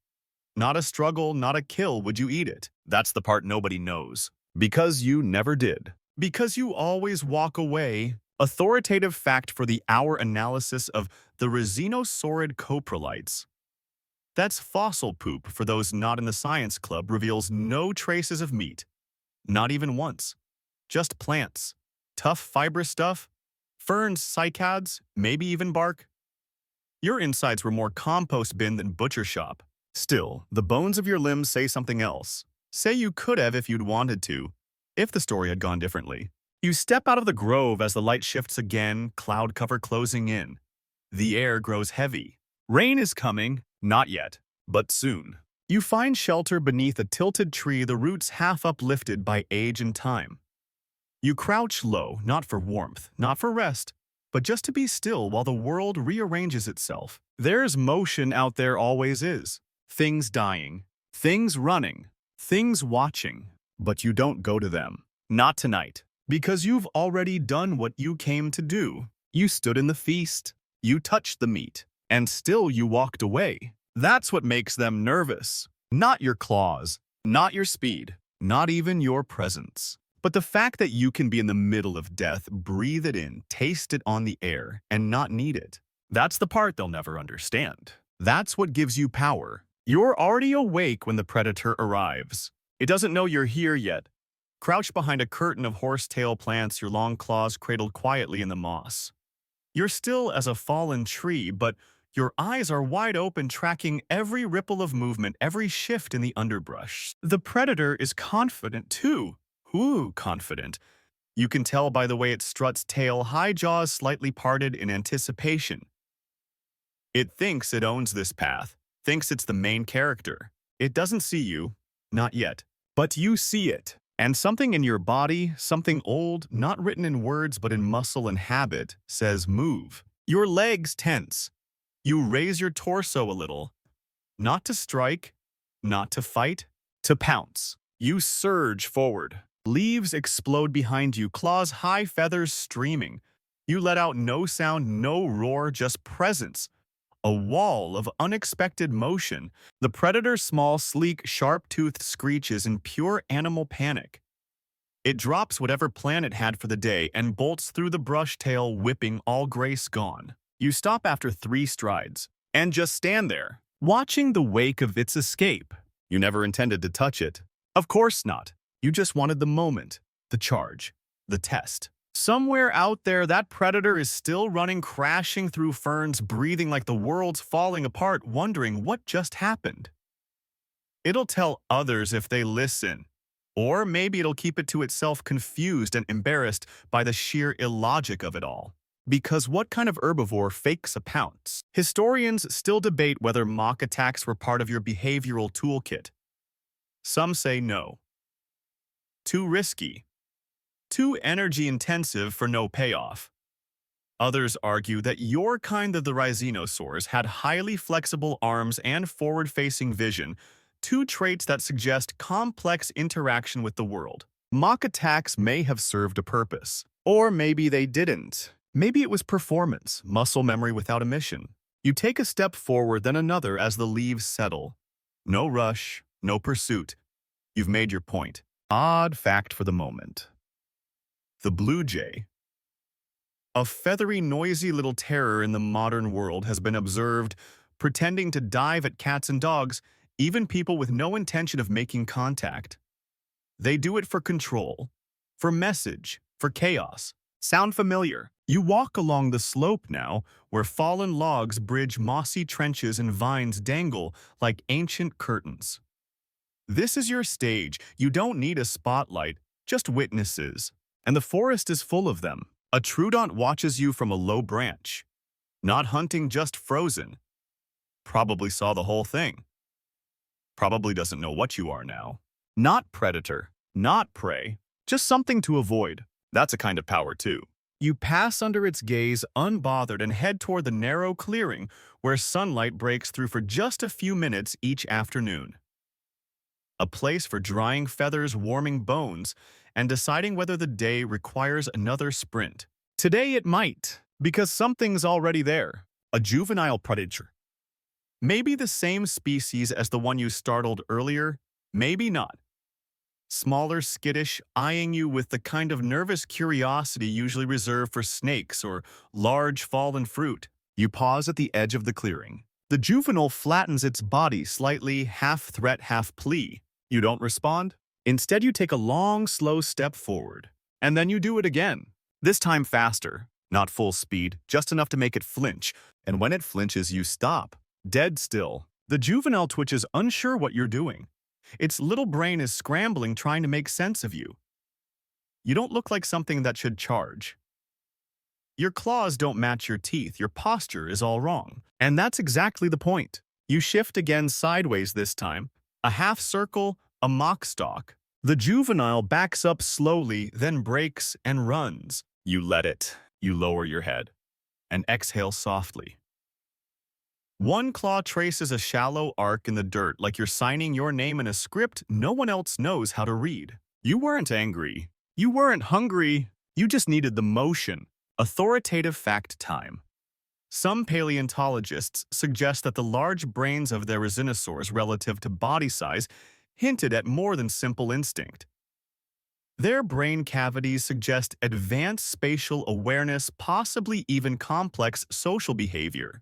not a struggle, not a kill, would you eat it? That's the part nobody knows. Because you never did. Because you always walk away. Authoritative fact for the hour analysis of the resinosaurid coprolites. That's fossil poop for those not in the science club, reveals no traces of meat. Not even once. Just plants. Tough fibrous stuff. Ferns, cycads, maybe even bark. Your insides were more compost bin than butcher shop. Still, the bones of your limbs say something else. Say you could have if you'd wanted to, if the story had gone differently. You step out of the grove as the light shifts again, cloud cover closing in. The air grows heavy. Rain is coming, not yet, but soon. You find shelter beneath a tilted tree, the roots half uplifted by age and time. You crouch low, not for warmth, not for rest, but just to be still while the world rearranges itself. There's motion out there, always is. Things dying, things running, things watching. But you don't go to them. Not tonight. Because you've already done what you came to do. You stood in the feast. You touched the meat. And still you walked away. That's what makes them nervous. Not your claws. Not your speed. Not even your presence. But the fact that you can be in the middle of death, breathe it in, taste it on the air, and not need it. That's the part they'll never understand. That's what gives you power. You're already awake when the predator arrives. It doesn't know you're here yet. Crouched behind a curtain of horsetail plants, your long claws cradled quietly in the moss. You're still as a fallen tree, but your eyes are wide open, tracking every ripple of movement, every shift in the underbrush. The predator is confident too. Ooh, confident. You can tell by the way it struts tail, high jaws slightly parted in anticipation. It thinks it owns this path, thinks it's the main character. It doesn't see you, not yet, but you see it. And something in your body, something old, not written in words but in muscle and habit, says move. Your legs tense. You raise your torso a little. Not to strike, not to fight, to pounce. You surge forward. Leaves explode behind you, claws high, feathers streaming. You let out no sound, no roar, just presence. A wall of unexpected motion. The predator's small, sleek, sharp-toothed screeches in pure animal panic. It drops whatever plan it had for the day and bolts through the brush, tail whipping, all grace gone. You stop after 3 strides and just stand there, watching the wake of its escape. You never intended to touch it. Of course not. You just wanted the moment, the charge, the test. Somewhere out there, that predator is still running, crashing through ferns, breathing like the world's falling apart, wondering what just happened. It'll tell others if they listen. Or maybe it'll keep it to itself, confused and embarrassed by the sheer illogic of it all. Because what kind of herbivore fakes a pounce? Historians still debate whether mock attacks were part of your behavioral toolkit. Some say no. Too risky. too energy-intensive for no payoff. Others argue that your kind of the rhinosaurs had highly flexible arms and forward-facing vision, two traits that suggest complex interaction with the world. Mock attacks may have served a purpose. Or maybe they didn't. Maybe it was performance, muscle memory without a mission. You take a step forward, then another as the leaves settle. No rush, no pursuit. You've made your point. Odd fact for the moment. The blue jay, a feathery, noisy little terror in the modern world, has been observed pretending to dive at cats and dogs, even people with no intention of making contact. They do it for control, for message, for chaos. Sound familiar? You walk along the slope now, where fallen logs bridge mossy trenches and vines dangle like ancient curtains. This is your stage. You don't need a spotlight, just witnesses. And the forest is full of them. A trudont watches you from a low branch. Not hunting, just frozen. Probably saw the whole thing. Probably doesn't know what you are now. Not predator, not prey, just something to avoid. That's a kind of power too. You pass under its gaze unbothered and head toward the narrow clearing where sunlight breaks through for just a few minutes each afternoon. A place for drying feathers, warming bones, and deciding whether the day requires another sprint. Today it might, because something's already there. A juvenile predator. Maybe the same species as the one you startled earlier, maybe not. Smaller, skittish, eyeing you with the kind of nervous curiosity usually reserved for snakes or large fallen fruit. You pause at the edge of the clearing. The juvenile flattens its body slightly, half threat, half plea. You don't respond? Instead, you take a long, slow step forward. And then you do it again. This time faster. Not full speed, just enough to make it flinch. And when it flinches, you stop. Dead still. The juvenile twitches, unsure what you're doing. Its little brain is scrambling, trying to make sense of you. You don't look like something that should charge. Your claws don't match your teeth. Your posture is all wrong. And that's exactly the point. You shift again sideways this time. A half circle, a mock stalk. The juvenile backs up slowly, then breaks and runs. You let it. You lower your head and exhale softly. One claw traces a shallow arc in the dirt, like you're signing your name in a script no one else knows how to read. You weren't angry. You weren't hungry. You just needed the motion. Authoritative fact time. Some paleontologists suggest that the large brains of their dinosaurs relative to body size hinted at more than simple instinct. Their brain cavities suggest advanced spatial awareness, possibly even complex social behavior.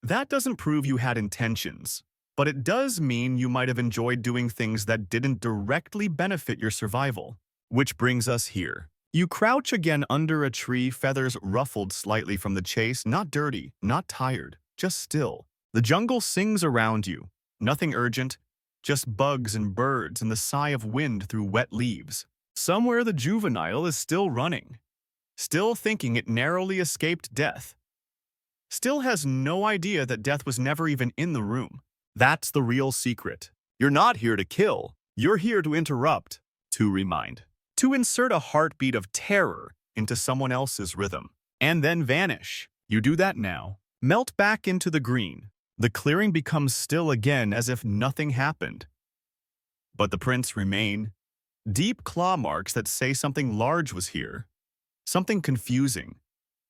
That doesn't prove you had intentions, but it does mean you might have enjoyed doing things that didn't directly benefit your survival. Which brings us here. You crouch again under a tree, feathers ruffled slightly from the chase, not dirty, not tired, just still. The jungle sings around you. Nothing urgent, just bugs and birds and the sigh of wind through wet leaves. Somewhere the juvenile is still running, still thinking it narrowly escaped death. Still has no idea that death was never even in the room. That's the real secret. You're not here to kill. You're here to interrupt, to remind, to insert a heartbeat of terror into someone else's rhythm, and then vanish. You do that now. Melt back into the green. The clearing becomes still again as if nothing happened. But the prints remain. Deep claw marks that say something large was here. Something confusing.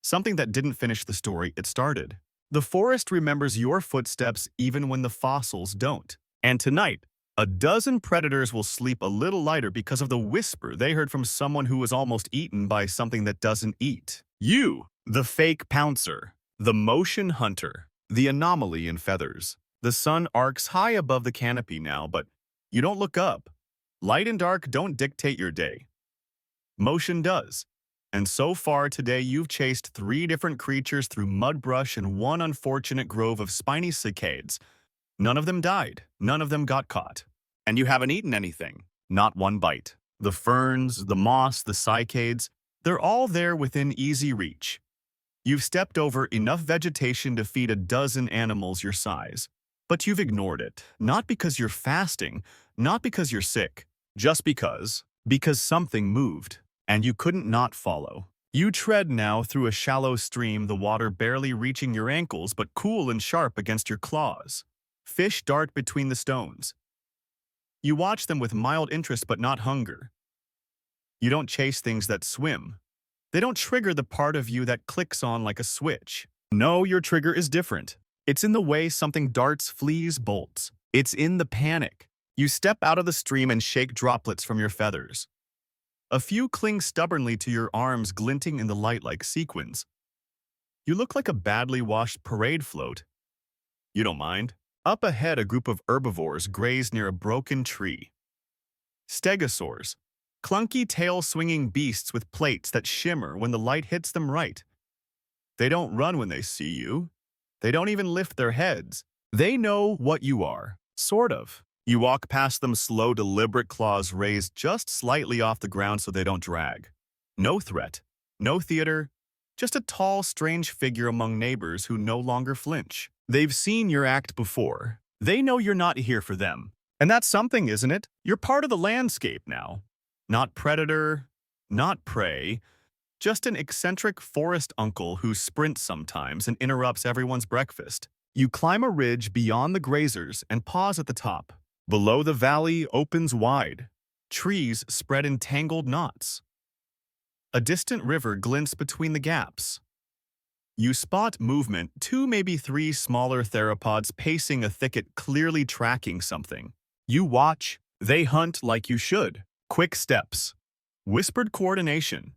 Something that didn't finish the story it started. The forest remembers your footsteps even when the fossils don't. And tonight, a dozen predators will sleep a little lighter because of the whisper they heard from someone who was almost eaten by something that doesn't eat. You, the fake pouncer, the motion hunter, the anomaly in feathers. The sun arcs high above the canopy now, but you don't look up. Light and dark don't dictate your day. Motion does. And so far today, you've chased 3 different creatures through mud brush and one unfortunate grove of spiny scythes. None of them died. None of them got caught. And you haven't eaten anything. Not one bite. The ferns, the moss, the scythes, they're all there within easy reach. You've stepped over enough vegetation to feed a dozen animals your size. But you've ignored it. Not because you're fasting, not because you're sick. Just because something moved. and you couldn't not follow. You tread now through a shallow stream, the water barely reaching your ankles but cool and sharp against your claws. Fish dart between the stones. You watch them with mild interest but not hunger. You don't chase things that swim. They don't trigger the part of you that clicks on like a switch. No, your trigger is different. It's in the way something darts, flees, bolts. It's in the panic. You step out of the stream and shake droplets from your feathers. A few cling stubbornly to your arms, glinting in the light like sequins. You look like a badly washed parade float. You don't mind. Up ahead, a group of herbivores graze near a broken tree. Stegosaurs, clunky tail-swinging beasts with plates that shimmer when the light hits them right. They don't run when they see you. They don't even lift their heads. They know what you are, sort of. You walk past them, slow, deliberate claws raised just slightly off the ground so they don't drag. No threat, no theater, just a tall, strange figure among neighbors who no longer flinch. They've seen your act before. They know you're not here for them. And that's something, isn't it? You're part of the landscape now. Not predator, not prey, just an eccentric forest uncle who sprints sometimes and interrupts everyone's breakfast. You climb a ridge beyond the grazers and pause at the top. Below, the valley opens wide. Trees spread in tangled knots. A distant river glints between the gaps. You spot movement, 2, maybe 3 smaller theropods pacing a thicket, clearly tracking something. You watch. They hunt like you should. Quick steps. Whispered coordination.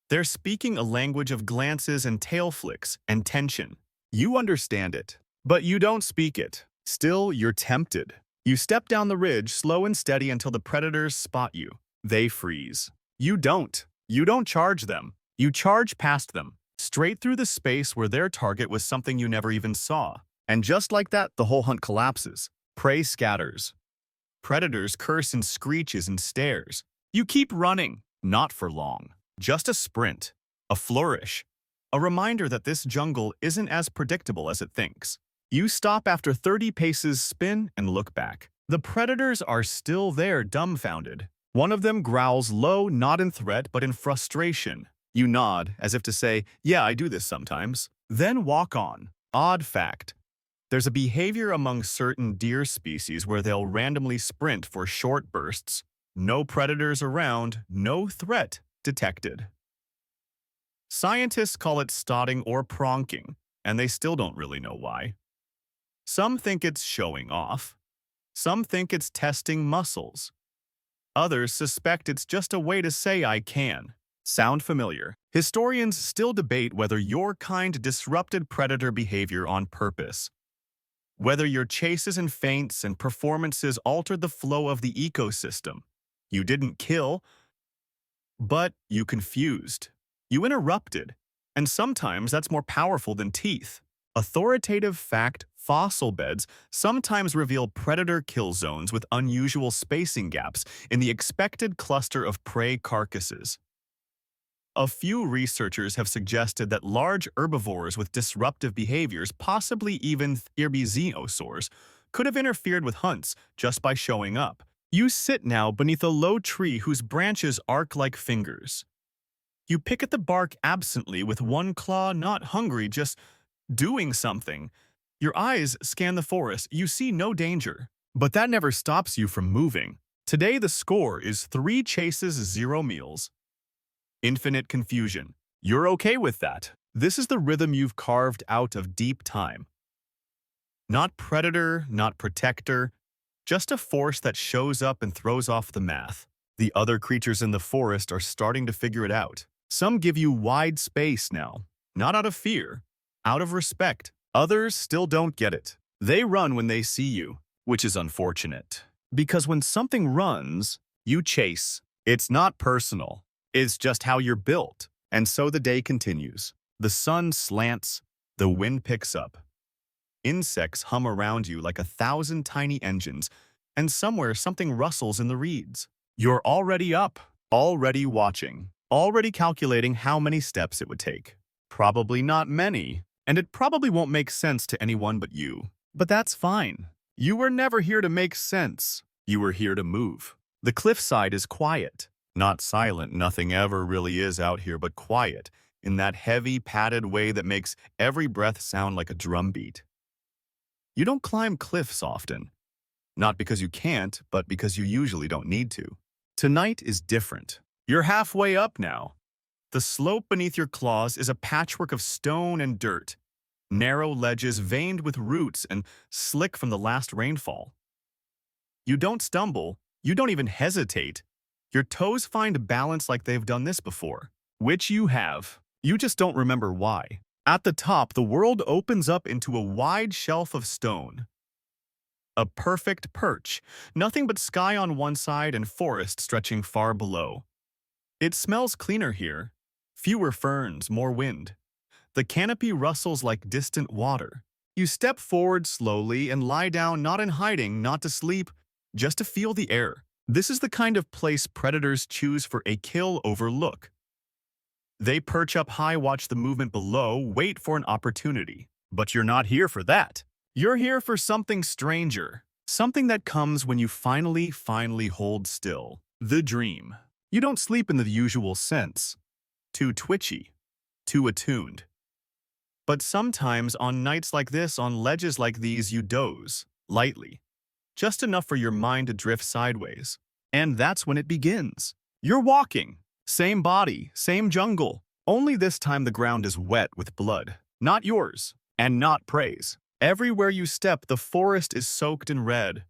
They're speaking a language of glances and tail flicks and tension. You understand it, but you don't speak it. Still, you're tempted. You step down the ridge, slow and steady, until the predators spot you. They freeze. You don't. You don't charge them. You charge past them, straight through the space where their target was something you never even saw. And just like that, the whole hunt collapses. Prey scatters. Predators curse and screeches and stares. You keep running. Not for long. Just a sprint. A flourish. A reminder that this jungle isn't as predictable as it thinks. You stop after 30 paces, spin, and look back. The predators are still there, dumbfounded. One of them growls low, not in threat, but in frustration. You nod, as if to say, yeah, I do this sometimes. Then walk on. Odd fact. There's a behavior among certain deer species where they'll randomly sprint for short bursts. No predators around, no threat detected. Scientists call it stotting or pronking, and they still don't really know why. Some think it's showing off. Some think it's testing muscles. Others suspect it's just a way to say I can. Sound familiar? Historians still debate whether your kind disrupted predator behavior on purpose. Whether your chases and feints and performances altered the flow of the ecosystem. You didn't kill, but you confused. You interrupted. And sometimes that's more powerful than teeth. Authoritative fact, fossil beds sometimes reveal predator kill zones with unusual spacing gaps in the expected cluster of prey carcasses. A few researchers have suggested that large herbivores with disruptive behaviors, possibly even dinosaurs, could have interfered with hunts just by showing up. You sit now beneath a low tree whose branches arc like fingers. You pick at the bark absently with one claw, not hungry, just doing something. Your eyes scan the forest. You see no danger. But that never stops you from moving. Today the score is 3 chases, 0 meals. Infinite confusion. You're okay with that. This is the rhythm you've carved out of deep time. Not predator, not protector, just a force that shows up and throws off the math. The other creatures in the forest are starting to figure it out. Some give you wide space now, not out of fear, out of respect. Others still don't get it. They run when they see you, which is unfortunate. Because when something runs, you chase. It's not personal. It's just how you're built. And so the day continues. The sun slants, the wind picks up. Insects hum around you like 1,000 tiny engines, and somewhere something rustles in the reeds. You're already up, already watching, already calculating how many steps it would take. Probably not many, and it probably won't make sense to anyone but you. But that's fine. You were never here to make sense. You were here to move. The cliffside is quiet. Not silent, nothing ever really is out here, but quiet, in that heavy, padded way that makes every breath sound like a drumbeat. You don't climb cliffs often, not because you can't, but because you usually don't need to. Tonight is different. You're halfway up now. The slope beneath your claws is a patchwork of stone and dirt, narrow ledges veined with roots and slick from the last rainfall. You don't stumble, you don't even hesitate. Your toes find balance like they've done this before, which you have. You just don't remember why. At the top, the world opens up into a wide shelf of stone. A perfect perch, nothing but sky on one side and forest stretching far below. It smells cleaner here. Fewer ferns, more wind. The canopy rustles like distant water. You step forward slowly and lie down, not in hiding, not to sleep, just to feel the air. This is the kind of place predators choose for a kill over look. They perch up high, watch the movement below, wait for an opportunity. But you're not here for that. You're here for something stranger. Something that comes when you finally hold still. The dream. You don't sleep in the usual sense. Too twitchy. Too attuned. But sometimes on nights like this, on ledges like these, you doze, lightly. Just enough for your mind to drift sideways. And that's when it begins. You're walking. Same body, same jungle. Only this time the ground is wet with blood. Not yours, and not prey's. Everywhere you step, the forest is soaked in red.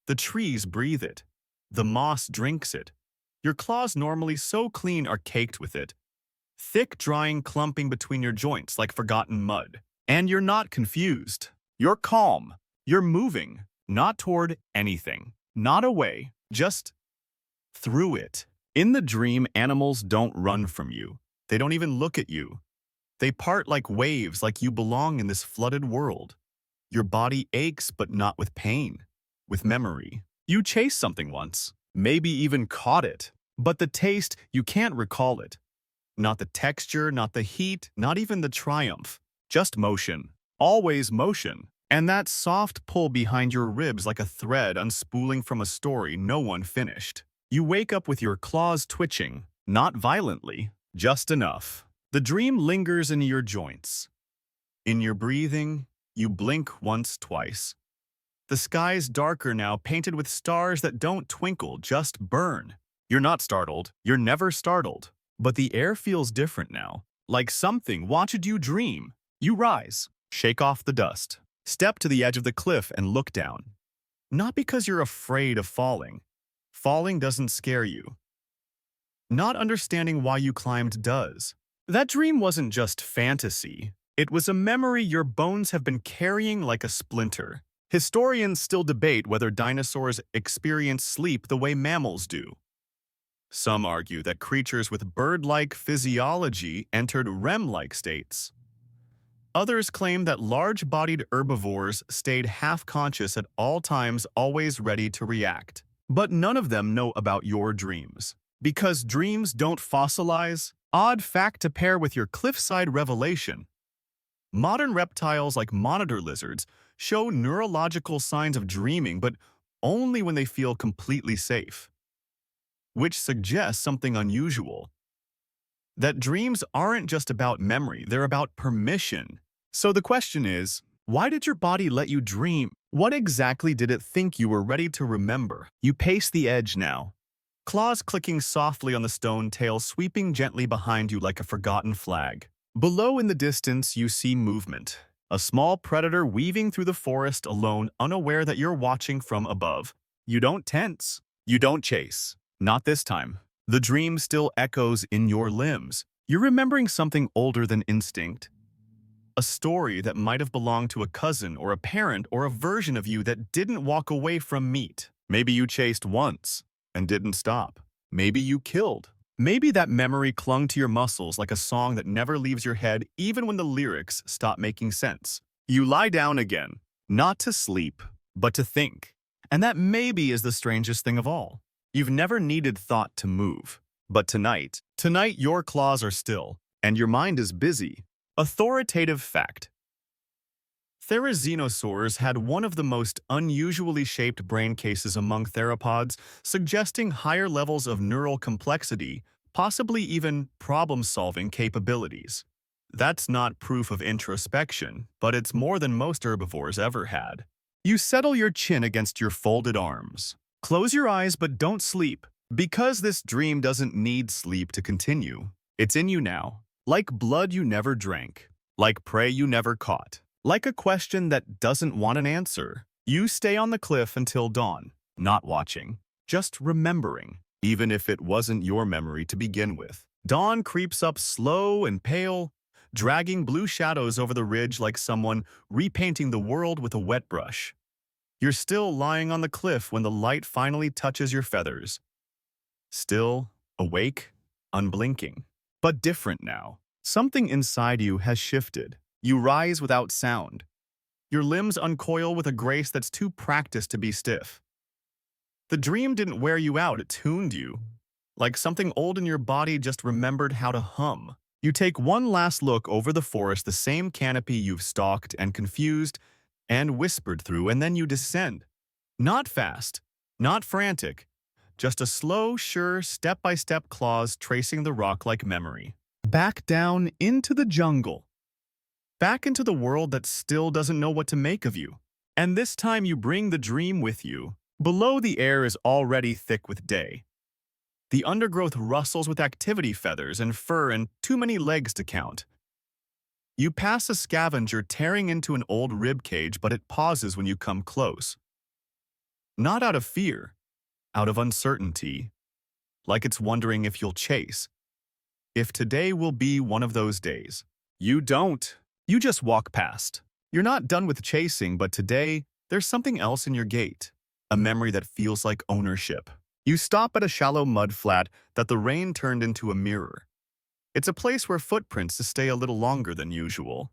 The trees breathe it. The moss drinks it. Your claws, normally so clean, are caked with it. Thick, drying, clumping between your joints like forgotten mud. And you're not confused. You're calm. You're moving. Not toward anything. Not away. Just through it. In the dream, animals don't run from you. They don't even look at you. They part like waves, like you belong in this flooded world. Your body aches, but not with pain. With memory. You chased something once. Maybe even caught it. But the taste, you can't recall it. Not the texture, not the heat, not even the triumph. Just motion. Always motion. And that soft pull behind your ribs like a thread unspooling from a story no one finished. You wake up with your claws twitching, not violently, just enough. The dream lingers in your joints. In your breathing, you blink once, twice. The sky's darker now, painted with stars that don't twinkle, just burn. You're not startled. You're never startled. But the air feels different now. Like something watched you dream. You rise, shake off the dust, step to the edge of the cliff and look down. Not because you're afraid of falling. Falling doesn't scare you. Not understanding why you climbed does. That dream wasn't just fantasy. It was a memory your bones have been carrying like a splinter. Historians still debate whether dinosaurs experience sleep the way mammals do. Some argue that creatures with bird-like physiology entered REM-like states. Others claim that large-bodied herbivores stayed half-conscious at all times, always ready to react. But none of them know about your dreams. Because dreams don't fossilize, odd fact to pair with your cliffside revelation. Modern reptiles like monitor lizards show neurological signs of dreaming, but only when they feel completely safe. Which suggests something unusual. That dreams aren't just about memory, they're about permission. So the question is, why did your body let you dream? What exactly did it think you were ready to remember? You pace the edge now. Claws clicking softly on the stone, tail sweeping gently behind you like a forgotten flag. Below in the distance, you see movement. A small predator weaving through the forest alone, unaware that you're watching from above. You don't tense. You don't chase. Not this time. The dream still echoes in your limbs. You're remembering something older than instinct. A story that might have belonged to a cousin or a parent or a version of you that didn't walk away from meat. Maybe you chased once and didn't stop. Maybe you killed. Maybe that memory clung to your muscles like a song that never leaves your head even when the lyrics stop making sense. You lie down again, not to sleep, but to think. And that maybe is the strangest thing of all. You've never needed thought to move. But tonight your claws are still, and your mind is busy. Authoritative fact. Therizinosaurs had one of the most unusually shaped brain cases among theropods, suggesting higher levels of neural complexity, possibly even problem-solving capabilities. That's not proof of introspection, but it's more than most herbivores ever had. You settle your chin against your folded arms. Close your eyes but don't sleep, because this dream doesn't need sleep to continue. It's in you now, like blood you never drank, like prey you never caught. Like a question that doesn't want an answer. You stay on the cliff until dawn, not watching, just remembering, even if it wasn't your memory to begin with. Dawn creeps up slow and pale, dragging blue shadows over the ridge like someone repainting the world with a wet brush. You're still lying on the cliff when the light finally touches your feathers. Still, awake, unblinking, but different now. Something inside you has shifted. You rise without sound. Your limbs uncoil with a grace that's too practiced to be stiff. The dream didn't wear you out, it tuned you. Like something old in your body just remembered how to hum. You take one last look over the forest, the same canopy you've stalked and confused and whispered through, and then you descend. Not fast, not frantic, just a slow, sure, step-by-step claws tracing the rock like memory. Back down into the jungle. Back into the world that still doesn't know what to make of you. And this time you bring the dream with you. Below, the air is already thick with day. The undergrowth rustles with activity feathers and fur and too many legs to count. You pass a scavenger tearing into an old rib cage, but it pauses when you come close. Not out of fear, out of uncertainty, like it's wondering if you'll chase. If today will be one of those days. You don't. You just walk past. You're not done with chasing, but today, there's something else in your gait. A memory that feels like ownership. You stop at a shallow mud flat that the rain turned into a mirror. It's a place where footprints stay a little longer than usual.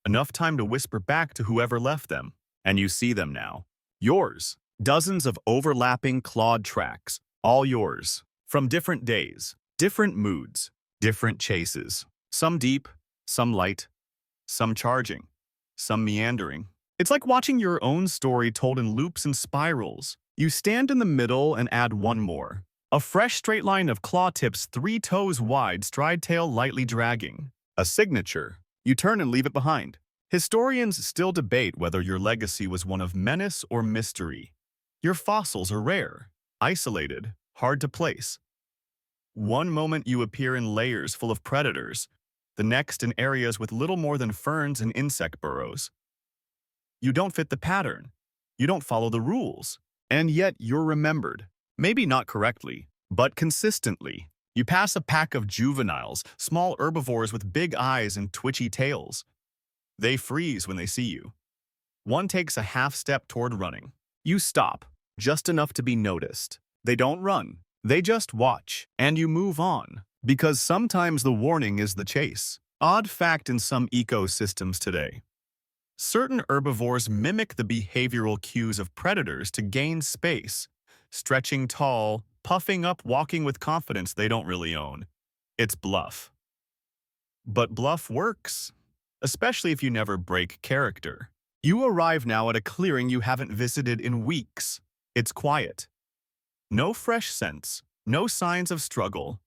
Enough time to whisper back to whoever left them. And you see them now. Yours. Dozens of overlapping clawed tracks. All yours. From different days. Different moods. Different chases. Some deep, some light. Some charging, some meandering. It's like watching your own story told in loops and spirals. You stand in the middle and add one more. A fresh straight line of claw tips 3 toes wide, stride tail lightly dragging. A signature. You turn and leave it behind. Historians still debate whether your legacy was one of menace or mystery. Your fossils are rare, isolated, hard to place. One moment you appear in layers full of predators, the next in areas with little more than ferns and insect burrows. You don't fit the pattern. You don't follow the rules. And yet you're remembered. Maybe not correctly, but consistently. You pass a pack of juveniles, small herbivores with big eyes and twitchy tails. They freeze when they see you. One takes a half step toward running. You stop, just enough to be noticed. They don't run. They just watch. And you move on. Because sometimes the warning is the chase. Odd fact in some ecosystems today. Certain herbivores mimic the behavioral cues of predators to gain space, stretching tall, puffing up, walking with confidence they don't really own. It's bluff. But bluff works, especially if you never break character. You arrive now at a clearing you haven't visited in weeks. It's quiet. No fresh scents, no signs of struggle.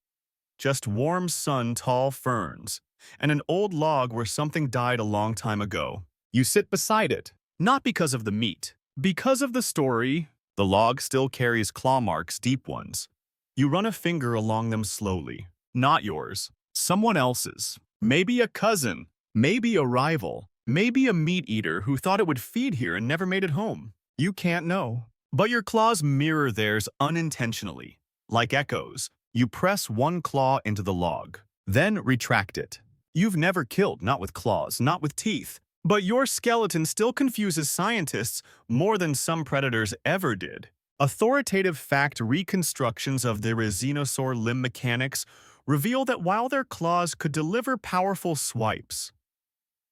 Just warm sun, tall ferns, and an old log where something died a long time ago. You sit beside it, not because of the meat, because of the story. The log still carries claw marks, deep ones. You run a finger along them slowly. Not yours, someone else's. Maybe a cousin, maybe a rival, maybe a meat eater who thought it would feed here and never made it home. You can't know. But your claws mirror theirs unintentionally, like echoes. You press one claw into the log, then retract it. You've never killed, not with claws, not with teeth. But your skeleton still confuses scientists more than some predators ever did. Authoritative fact reconstructions of the Therizinosaur limb mechanics reveal that while their claws could deliver powerful swipes,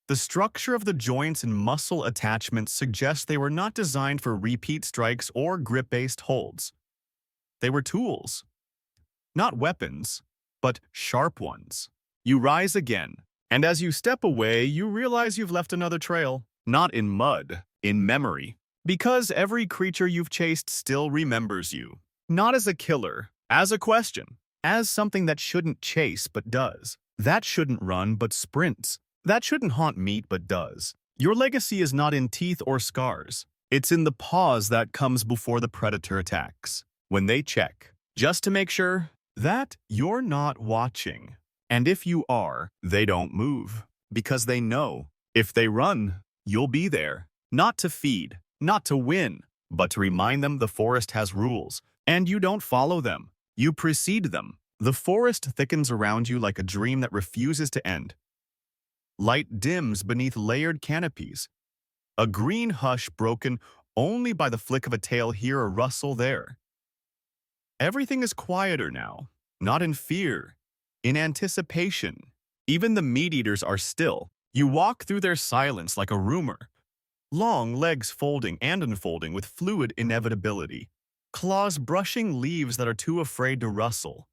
the structure of the joints and muscle attachments suggests they were not designed for repeat strikes or grip-based holds. They were tools. Not weapons, but sharp ones. You rise again, and as you step away, you realize you've left another trail. not in mud, in memory. Because every creature you've chased still remembers you. Not as a killer, as a question, as something that shouldn't chase but does. That shouldn't run but sprints. That shouldn't haunt meat but does. Your legacy is not in teeth or scars. It's in the pause that comes before the predator attacks. When they check, just to make sure that you're not watching. And if you are, they don't move. Because they know, if they run, you'll be there. Not to feed, not to win, but to remind them the forest has rules. And you don't follow them. You precede them. The forest thickens around you like a dream that refuses to end. Light dims beneath layered canopies. A green hush broken only by the flick of a tail here, a rustle there. Everything is quieter now, not in fear, in anticipation. Even the meat-eaters are still. You walk through their silence like a rumor. Long legs folding and unfolding with fluid inevitability. Claws brushing leaves that are too afraid to rustle.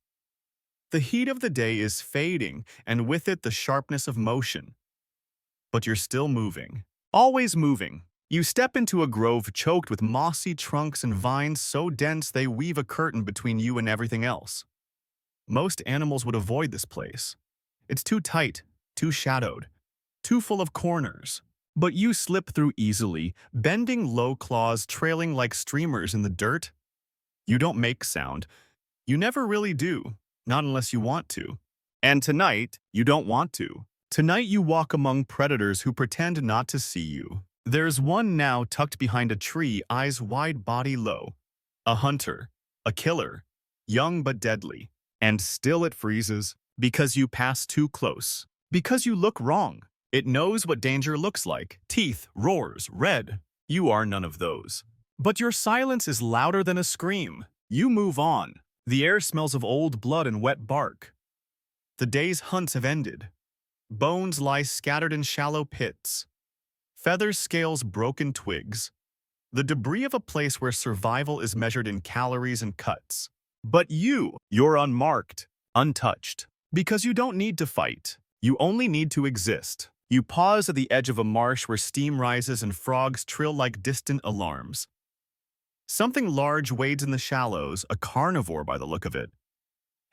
The heat of the day is fading, and with it the sharpness of motion. But you're still moving. Always moving. You step into a grove choked with mossy trunks and vines so dense they weave a curtain between you and everything else. Most animals would avoid this place. It's too tight, too shadowed, too full of corners. But you slip through easily, bending low claws trailing like streamers in the dirt. You don't make sound. You never really do, not unless you want to. And tonight, you don't want to. Tonight you walk among predators who pretend not to see you. There's one now tucked behind a tree, eyes wide, body low. A hunter, a killer, young but deadly. And still it freezes, because you pass too close. Because you look wrong. It knows what danger looks like. Teeth, roars, red. You are none of those. But your silence is louder than a scream. You move on. The air smells of old blood and wet bark. The day's hunts have ended. Bones lie scattered in shallow pits. Feathers, scales, broken twigs. The debris of a place where survival is measured in calories and cuts. But you're unmarked, untouched. Because you don't need to fight. You only need to exist. You pause at the edge of a marsh where steam rises and frogs trill like distant alarms. Something large wades in the shallows, a carnivore by the look of it.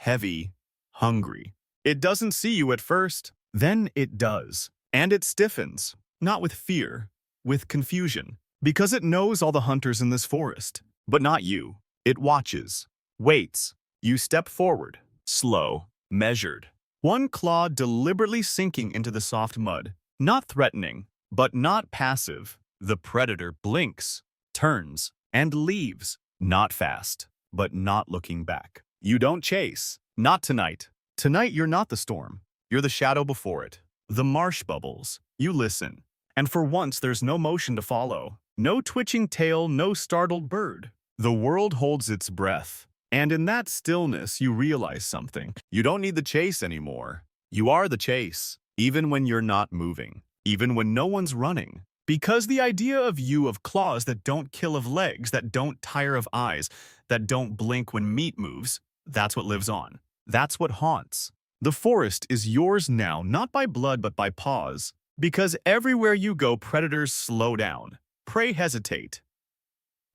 Heavy, hungry. It doesn't see you at first. Then it does. And it stiffens. Not with fear, with confusion. Because it knows all the hunters in this forest. But not you. It watches. Waits. You step forward. Slow. Measured. One claw deliberately sinking into the soft mud. Not threatening, but not passive. The predator blinks, turns, and leaves. Not fast, but not looking back. You don't chase. Not tonight. Tonight you're not the storm. You're the shadow before it. The marsh bubbles. You listen. And for once there's no motion to follow. No twitching tail, no startled bird. The world holds its breath. And in that stillness, you realize something. You don't need the chase anymore. You are the chase, even when you're not moving, even when no one's running. Because the idea of you, of claws that don't kill, of legs that don't tire, of eyes that don't blink when meat moves, that's what lives on. That's what haunts. The forest is yours now, not by blood but by paws. Because everywhere you go, predators slow down. Prey hesitate.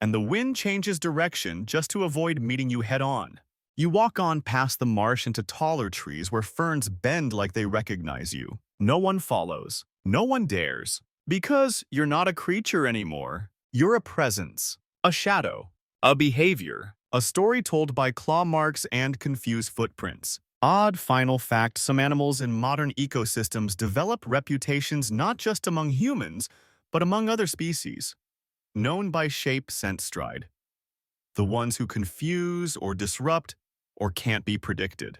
And the wind changes direction just to avoid meeting you head-on. You walk on past the marsh into taller trees where ferns bend like they recognize you. No one follows. No one dares. Because you're not a creature anymore. You're a presence, a shadow, a behavior, a story told by claw marks and confused footprints. Odd final fact, some animals in modern ecosystems develop reputations not just among humans, but among other species. Known by shape, scent, stride. The ones who confuse or disrupt or can't be predicted.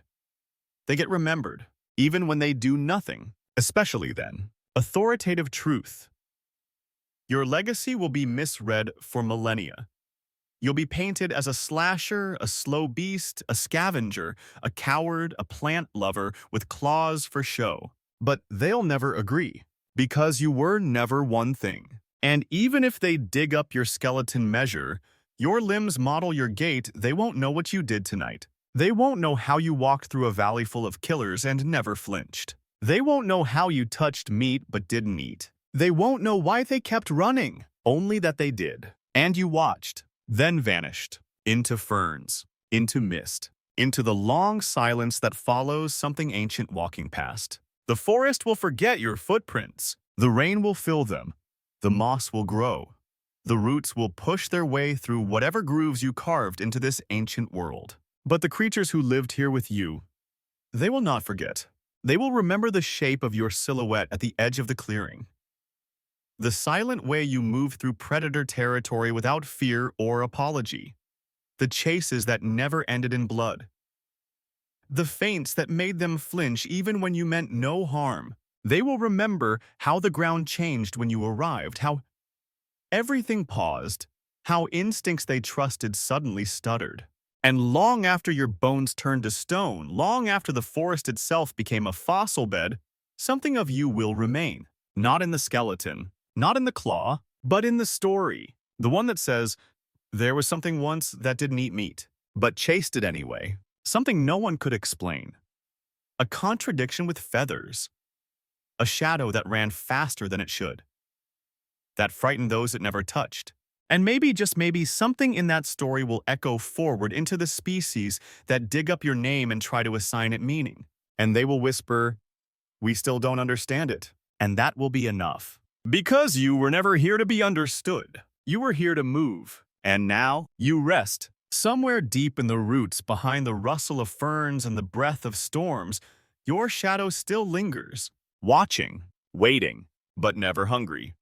They get remembered, even when they do nothing, especially then. Authoritative truth. Your legacy will be misread for millennia. You'll be painted as a slasher, a slow beast, a scavenger, a coward, a plant lover with claws for show. But they'll never agree, because you were never one thing. And even if they dig up your skeleton measure, your limbs model your gait, they won't know what you did tonight. They won't know how you walked through a valley full of killers and never flinched. They won't know how you touched meat but didn't eat. They won't know why they kept running, only that they did. And you watched, then vanished, into ferns, into mist, into the long silence that follows something ancient walking past. The forest will forget your footprints. The rain will fill them. The moss will grow. The roots will push their way through whatever grooves you carved into this ancient world. But the creatures who lived here with you, they will not forget. They will remember the shape of your silhouette at the edge of the clearing. The silent way you move through predator territory without fear or apology. The chases that never ended in blood. The feints that made them flinch even when you meant no harm. They will remember how the ground changed when you arrived, how everything paused, how instincts they trusted suddenly stuttered. And long after your bones turned to stone, long after the forest itself became a fossil bed, something of you will remain. Not in the skeleton, not in the claw, but in the story. The one that says, there was something once that didn't eat meat, but chased it anyway. Something no one could explain. A contradiction with feathers. A shadow that ran faster than it should. That frightened those it never touched. And maybe, just maybe, something in that story will echo forward into the species that dig up your name and try to assign it meaning. And they will whisper, we still don't understand it. And that will be enough. Because you were never here to be understood. You were here to move. And now you rest. Somewhere deep in the roots, behind the rustle of ferns and the breath of storms, your shadow still lingers, watching, waiting, but never hungry.